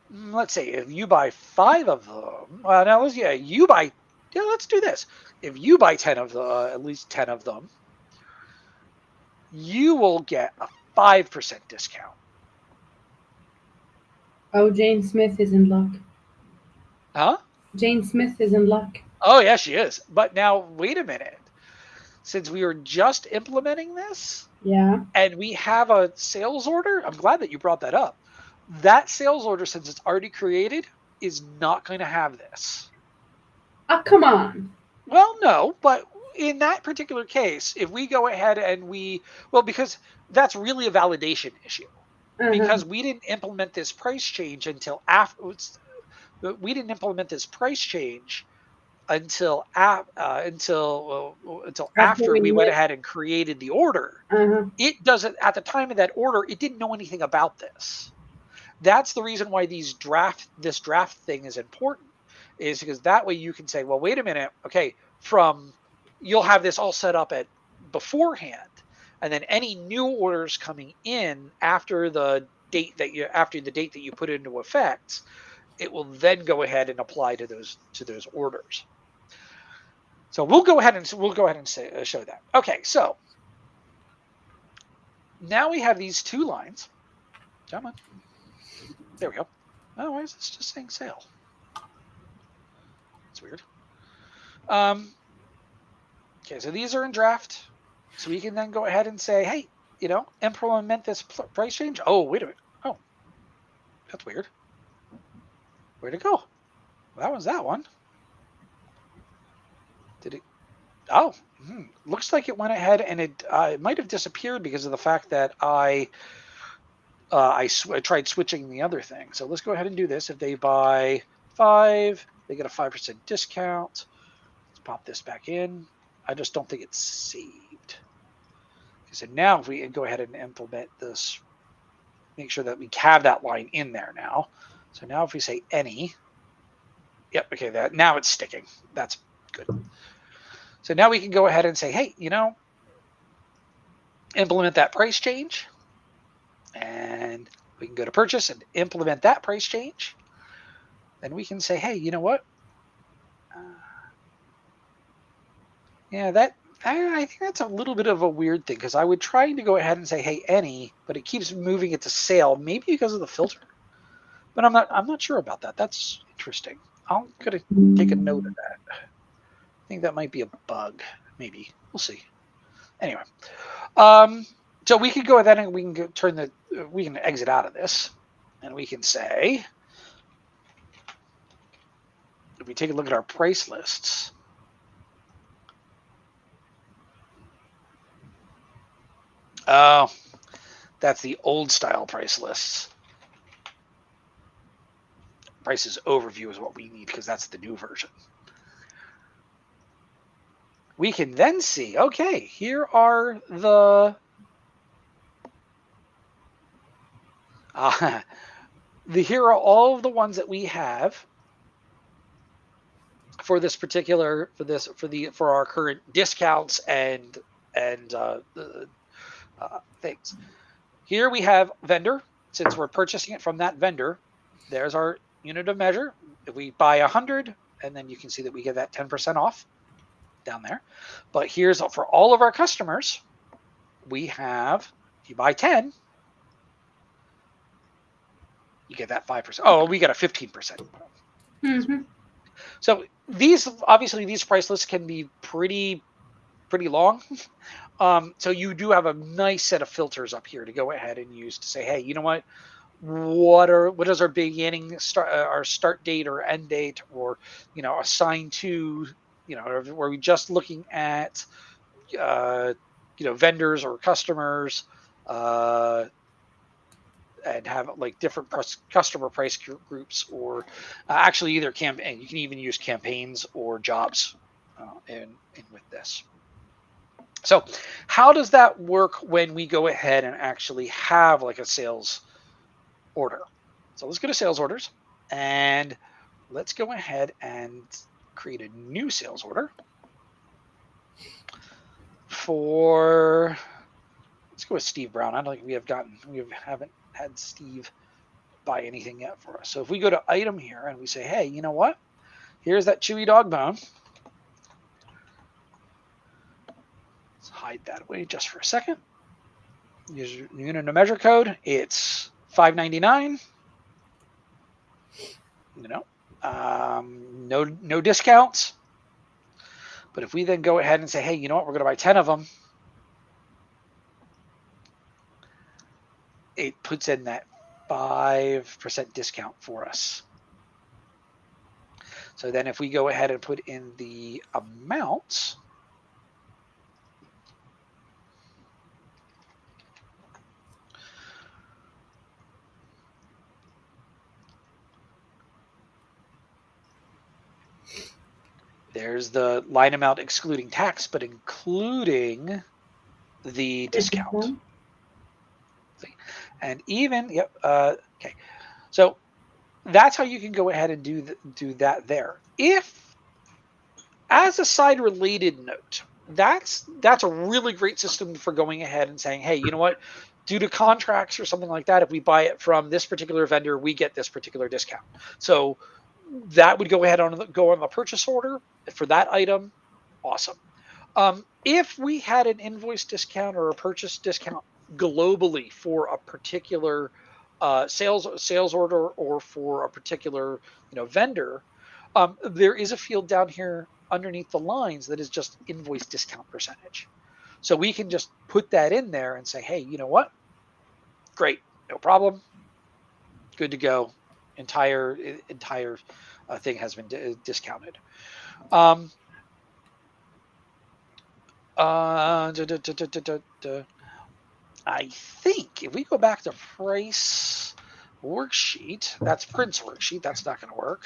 let's say if you buy 5 of them, now let's, let's do this. If you buy 10 of the, at least 10 of them, you will get a 5% discount. Oh, Jane Smith is in luck. Huh? Jane Smith is in luck. Oh, yeah, she is. But now, wait a minute. Since we were just implementing this, Yeah. and we have a sales order, I'm glad that you brought that up. That sales order, since it's already created, is not going to have this. Oh, come on. Well, no, but in that particular case, if we go ahead and because that's really a validation issue. Uh-huh. Because we didn't implement this price change until after. We didn't implement this price change until after we went ahead and created the order. Uh-huh. It doesn't, at the time of that order, it didn't know anything about this. That's the reason why this draft thing is important, is because that way you can say, well, wait a minute, okay, you'll have this all set up at beforehand, and then any new orders coming in after the date that you put into effect, it will then go ahead and apply to those orders. So we'll go ahead and show that. Okay, so now we have these two lines. Come on, there we go. Oh, why is this just saying sale? That's weird. Okay, so these are in draft. So we can then go ahead and say, hey, implement this price change. Oh, wait a minute. Oh, that's weird. Where'd it go? Well, that was that one. Did it? Oh, looks like it went ahead and it might have disappeared because of the fact that I tried switching the other thing. So let's go ahead and do this. If they buy 5, they get a 5% discount. Let's pop this back in. I just don't think it's saved. So now if we go ahead and implement this, make sure that we have that line in there now. So now if we say any, yep, okay, now it's sticking. That's good. So now we can go ahead and say, hey, implement that price change. And we can go to purchase and implement that price change. Then we can say, hey, you know what? Yeah, I think that's a little bit of a weird thing because I would try to go ahead and say, hey, any, but it keeps moving it to sale, maybe because of the filter. But I'm not sure about that. That's interesting. I'm gonna take a note of that. I think that might be a bug. Maybe we'll see. Anyway, so we could go ahead and we can we can exit out of this, and we can say, if we take a look at our price lists, oh, that's the old style price lists. Prices overview is what we need because that's the new version. We can then see, okay, here are here are all of the ones that we have for this particular for our current discounts and things. Here we have vendor. Since we're purchasing it from that vendor, there's our unit of measure. If we buy 100, and then you can see that we get that 10% off down there. But here's for all of our customers, we have, if you buy 10, you get that 5%. Oh, we get a 15%. Mm-hmm. So these price lists can be pretty long. So you do have a nice set of filters up here to go ahead and use to say, hey, you know what? What is our beginning our start date or end date, or assigned to, were we just looking at vendors or customers, and have like different customer price groups, or actually either campaign. You can even use campaigns or jobs in with this. So how does that work when we go ahead and actually have like a sales order? So let's go to sales orders, and let's go ahead and create a new sales order for, let's go with Steve Brown. I don't think we haven't had Steve buy anything yet for us. So if we go to item here and we say, hey, you know what? Here's that chewy dog bone. Let's hide that away just for a second. Use your unit of measure code. It's $5.99. No discounts. But if we then go ahead and say, hey, you know what? We're going to buy 10 of them. It puts in that 5% discount for us. So then if we go ahead and put in the amounts, there's the line amount excluding tax, but including the discount. And even, okay. So that's how you can go ahead and do that there. If, as a side related note, that's a really great system for going ahead and saying, hey, you know what? Due to contracts or something like that, if we buy it from this particular vendor, we get this particular discount. So that would go ahead go on the purchase order for that item. Awesome. If we had an invoice discount or a purchase discount globally for a particular sales order or for a particular vendor, there is a field down here underneath the lines that is just invoice discount percentage. So we can just put that in there and say, hey, you know what? Great, no problem, good to go. Entire thing has been discounted. Um, duh, duh, duh, duh, duh, duh, duh. I think if we go back to price worksheet, that's Print's worksheet. That's not going to work.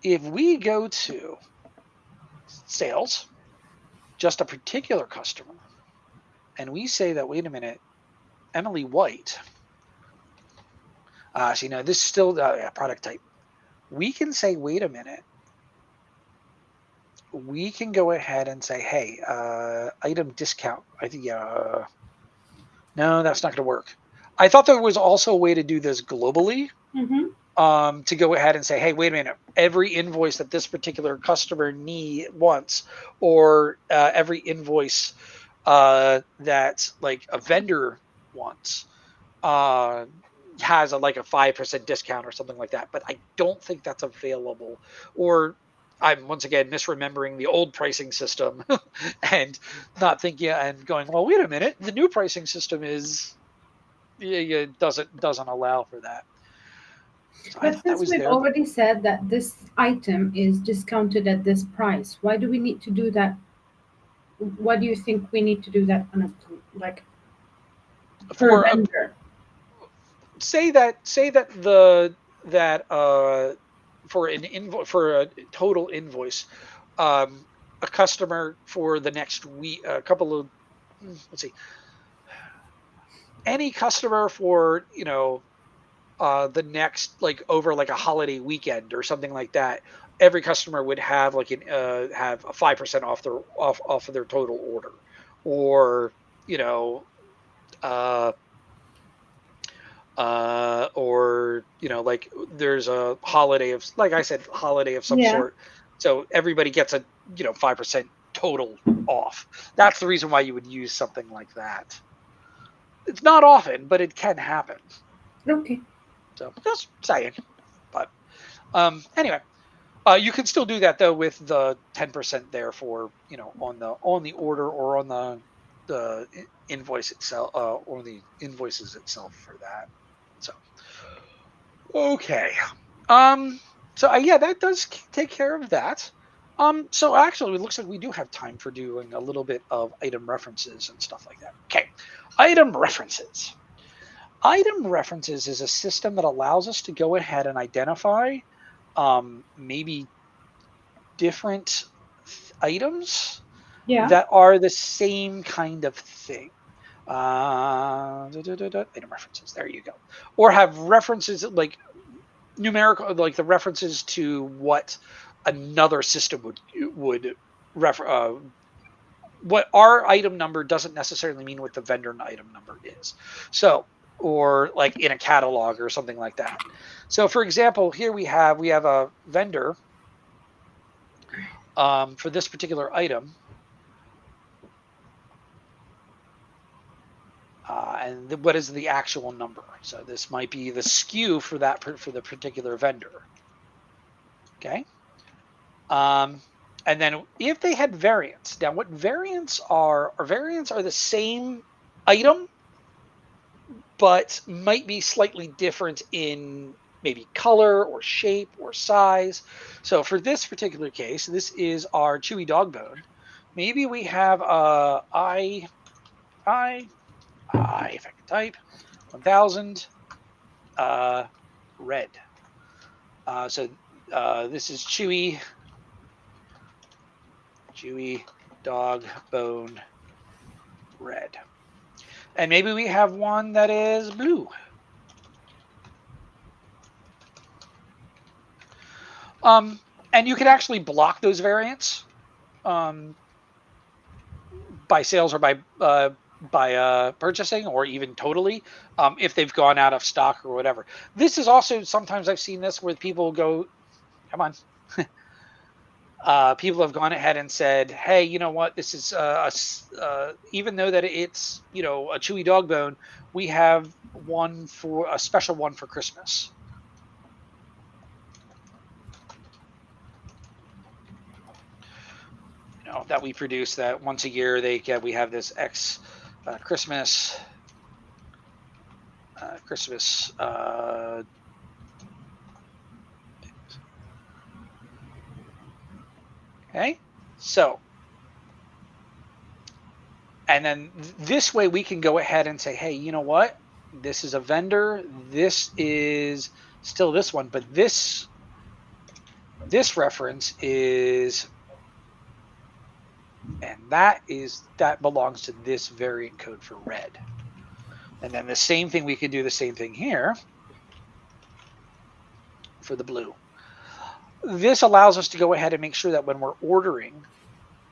If we go to sales, just a particular customer, and we say that, wait a minute, Emily White, so this is still product type. We can say, wait a minute, we can go ahead and say, hey, item discount. I think, no, that's not going to work. I thought there was also a way to do this globally. Mm-hmm. To go ahead and say, hey, wait a minute, every invoice that this particular customer wants, or every invoice that like a vendor wants, has like a 5% discount or something like that. But I don't think that's available. Or I'm once again misremembering the old pricing system and not thinking and going, well, wait a minute, the new pricing system doesn't allow for that. So I But thought that since was we've there, but already said that this item is discounted at this price, why do we need to do that? Why do you think we need to do that on a, like, per for a vendor? say that the that for for a total invoice, a customer for the next week, a couple of let's see, any customer for the next, like, over like a holiday weekend or something like that, every customer would have like have a 5% off of their total order, or you know uh or like there's a holiday of, like I said, holiday of some Yeah. sort, so everybody gets a 5% total off. That's the reason why you would use something like that. It's not often, but it can happen. Okay. So just saying. But anyway, you can still do that though with the 10% there for on the order, or on the invoice itself, or the invoices itself for that. So okay. Um, so yeah, that does take care of that. So actually, it looks like we do have time for doing a little bit of item references and stuff like that. Okay, item references. Item references is a system that allows us to go ahead and identify maybe different items Yeah. that are the same kind of thing. Item references. There you go. Or have references like numerical, like the references to what another system would refer. What our item number doesn't necessarily mean what the vendor item number is. So, or like in a catalog or something like that. So, for example, here we have a vendor for this particular item, and what is the actual number? So this might be the SKU for for the particular vendor. Okay. Um, and then if they had variants, now what variants are the same item, but might be slightly different in maybe color or shape or size. So for this particular case, this is our chewy dog bone. Maybe we have if I can type, 1000 red. So this is chewy dog bone red. And maybe we have one that is blue. And you can actually block those variants um, by sales or by purchasing, or even totally, if they've gone out of stock or whatever. This is also, sometimes I've seen this where people go, come on, people have gone ahead and said, hey, you know what, this is even though that it's, a chewy dog bone, we have one for a special one for Christmas. That we produce, that once a year we have this X Christmas Christmas okay. So, and then this way we can go ahead and say, hey, you know what, this is a vendor, this is still this one, but this reference is, and that belongs to this variant code for red. And then the same thing, we could do the same thing here for the blue. This allows us to go ahead and make sure that when we're ordering,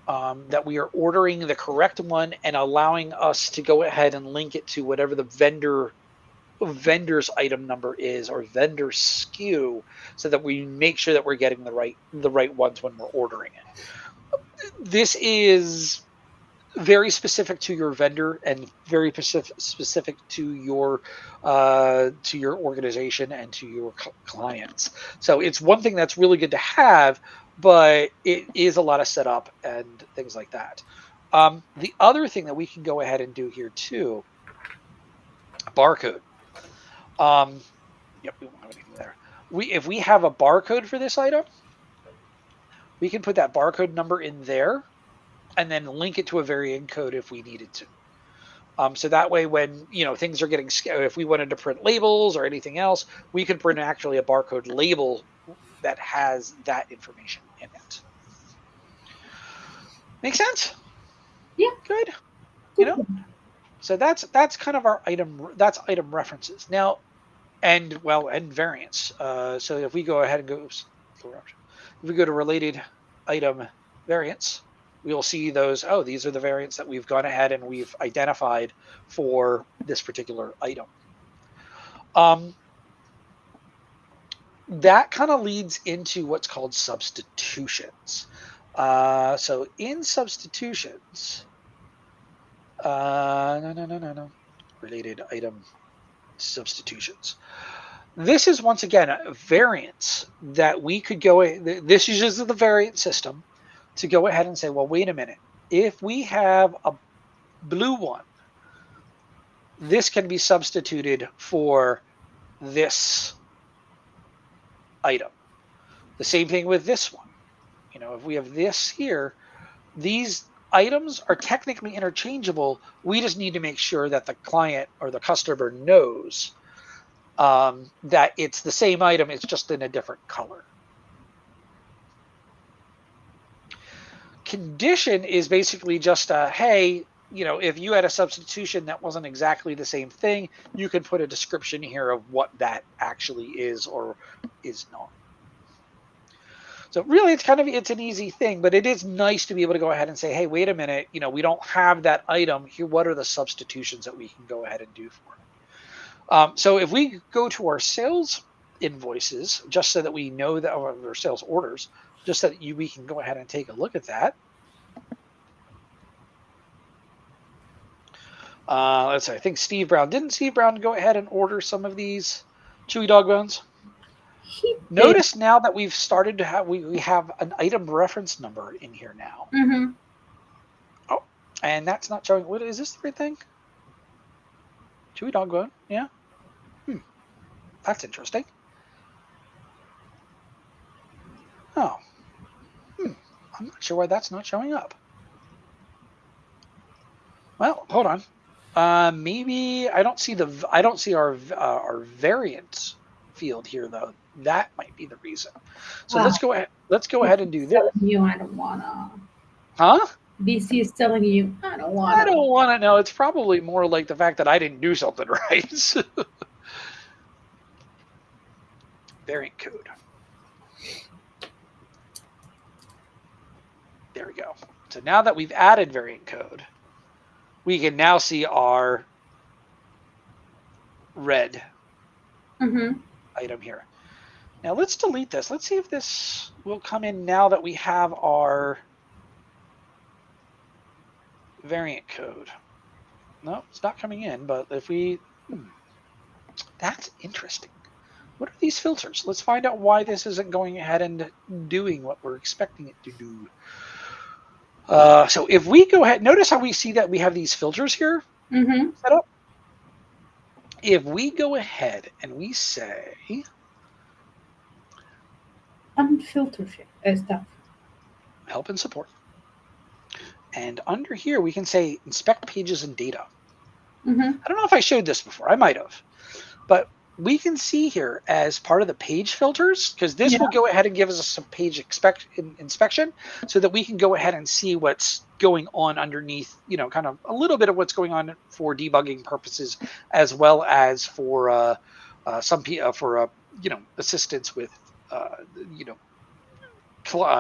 that we are ordering the correct one, and allowing us to go ahead and link it to whatever the vendor's item number is, or vendor SKU, so that we make sure that we're getting the right ones when we're ordering it. This is very specific to your vendor, and very specific to your organization and to your clients. So it's one thing that's really good to have, but it is a lot of setup and things like that. The other thing that we can go ahead and do here too, barcode. Yep, we won't have anything there. If we have a barcode for this item, we can put that barcode number in there, and then link it to a variant code if we needed to. So that way, when things are getting, if we wanted to print labels or anything else, we could print actually a barcode label that has that information in it. Make sense? Yeah. Good. So that's kind of our item. That's item references now, and variants. So if we go ahead and go, if we go to related item variants, we will see those. Oh, these are the variants that we've gone ahead and we've identified for this particular item. That kind of leads into what's called substitutions. So in substitutions, no. Related item substitutions. This is once again a variance that we could go. This uses the variant system to go ahead and say, well, wait a minute. If we have a blue one, this can be substituted for this item. The same thing with this one. If we have this here, these items are technically interchangeable. We just need to make sure that the client or the customer knows that it's the same item, it's just in a different color. Condition is basically just a, hey, if you had a substitution that wasn't exactly the same thing, you could put a description here of what that actually is or is not. So really, it's an easy thing, but it is nice to be able to go ahead and say, hey, wait a minute, we don't have that item here. What are the substitutions that we can go ahead and do for it? So if we go to our sales invoices, just so that we know that our sales orders, just so that we can go ahead and take a look at that. Let's see, I think didn't Steve Brown go ahead and order some of these chewy dog bones? Notice now that we've started to have, we have an item reference number in here now. Mm-hmm. Oh, and that's not showing. What is this the right thing? Chewy dog bone, yeah. That's interesting. Oh, I'm not sure why that's not showing up. Well, hold on. Maybe I don't see our variant field here though. That might be the reason. So let's go ahead. Let's go ahead and do this. You, I don't wanna. Huh? BC is telling you, I don't don't want I to. don't want to know. It's probably more like the fact that I didn't do something right. Variant code. There we go. So now that we've added variant code, we can now see our red item here. Now let's delete this. Let's see if this will come in now that we have our variant code. No, it's not coming in, but if we... that's interesting. What are these filters? Let's find out why this isn't going ahead and doing what we're expecting it to do. So if we go ahead, notice how we see that we have these filters here set up. If we go ahead and we say Unfilter stuff. help and support, and under here we can say inspect pages and data. I don't know if I showed this before. I might have, but we can see here as part of the page filters, because this will go ahead and give us some page inspection so that we can go ahead and see what's going on underneath, kind of a little bit of what's going on for debugging purposes, as well as for assistance with,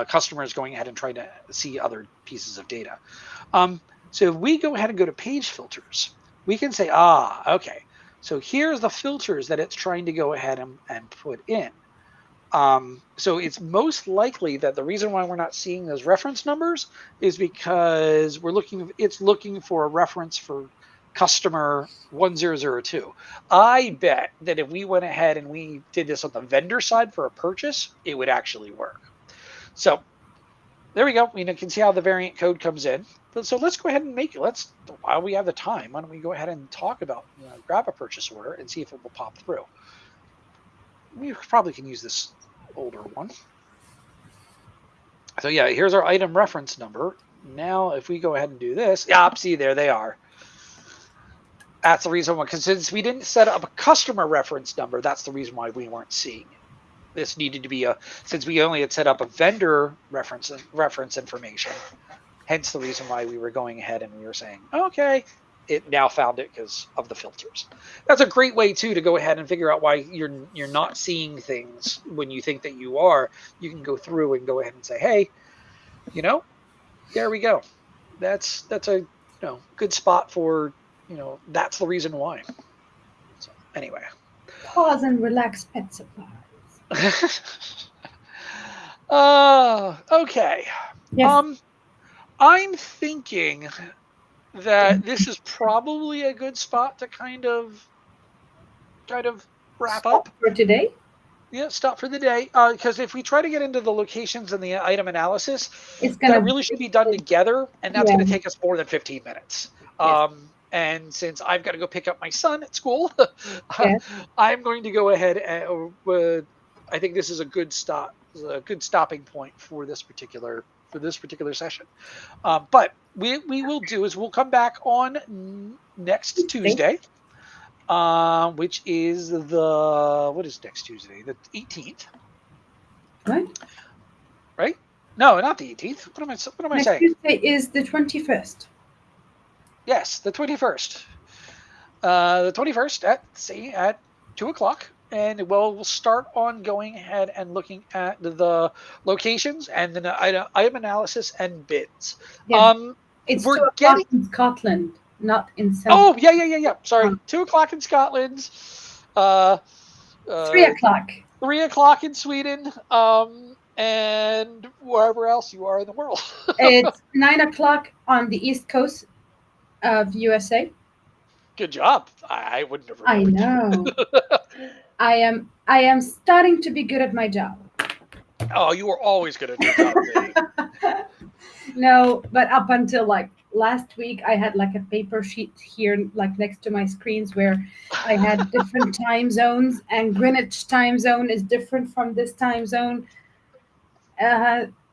customers going ahead and trying to see other pieces of data. So if we go ahead and go to page filters, we can say, okay, so here's the filters that it's trying to go ahead and put in. So it's most likely that the reason why we're not seeing those reference numbers is because it's looking for a reference for customer 1002. I bet that if we went ahead and we did this on the vendor side for a purchase, it would actually work. So there we go. You can see how the variant code comes in. So let's go ahead and make it. While we have the time, why don't we go ahead and talk about, grab a purchase order and see if it will pop through. We probably can use this older one. So yeah, here's our item reference number. Now, if we go ahead and do this, see, there they are. That's the reason why, because since we didn't set up a customer reference number, that's the reason why we weren't seeing it. This needed to be since we only had set up a vendor reference information, hence the reason why we were going ahead and we were saying, okay, it now found it because of the filters. That's a great way too to go ahead and figure out why you're not seeing things when you think that you are. You can go through and go ahead and say, hey, there we go. That's a good spot for that's the reason why. So anyway, Pause and relax, pet supplies. Okay. Yes. I'm thinking that this is probably a good spot to kind of wrap up for today. Yeah, stop for the day. Because if we try to get into the locations and the item analysis, It's that gonna really should be done together, and that's going to take us more than 15 minutes. Yes. And since I've got to go pick up my son at school, Yes. I'm going to go ahead and I think this is a good stopping point for this particular session. But we will do is we'll come back on next Tuesday. Which is what is next Tuesday? The 18th. Right? No, not the 18th. What am I Next saying? Tuesday is the 21st. Yes, the 21st. The 21st at 2:00, and we'll start on going ahead and looking at the locations and then item analysis and bids. Yes. It's We're 2:00 in Scotland, not in Central. Oh, yeah. Sorry, 2:00 in Scotland. 3:00. 3:00 in Sweden. And wherever else you are in the world. It's 9:00 on the East Coast of USA. Good job. I wouldn't have I remembered. know. I am starting to be good at my job. Oh, you were always good at your job, baby. No, but up until last week, I had a paper sheet here next to my screens where I had different time zones, and Greenwich time zone is different from this time zone.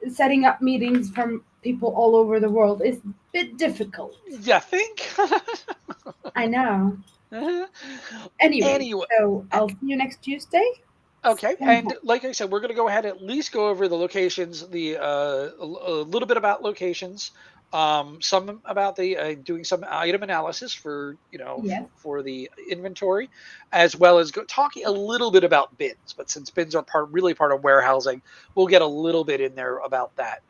Setting up meetings from people all over the world is a bit difficult. You think? I know. Anyway, so I'll see you next Tuesday. Okay, and like I said, we're going to go ahead and at least go over the locations, a little bit about locations, some about the doing some item analysis for Yes. for the inventory, as well as talking a little bit about bins. But since bins are really part of warehousing, we'll get a little bit in there about that.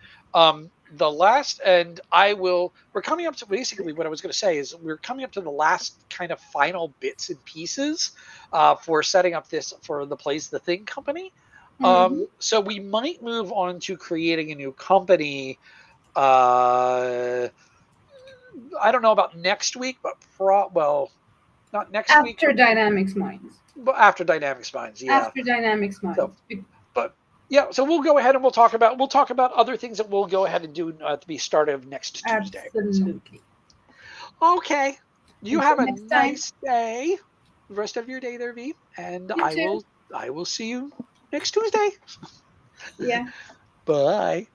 The last, and I will. We're coming up to basically what I was going to say is we're coming up to the last kind of final bits and pieces for setting up this for the Plays the Thing company. Mm-hmm. So we might move on to creating a new company. uh I don't know about next week, but well, not next week, After Dynamics Minds. but after Dynamics Minds, yeah. After Dynamics So, Minds. but yeah, so we'll go ahead and we'll talk about other things that we'll go ahead and do at the start of next Tuesday. So, Absolutely. okay, you Until have a next time. nice day, the rest of your day there, V, and You too. I will see you next Tuesday. Yeah. Bye.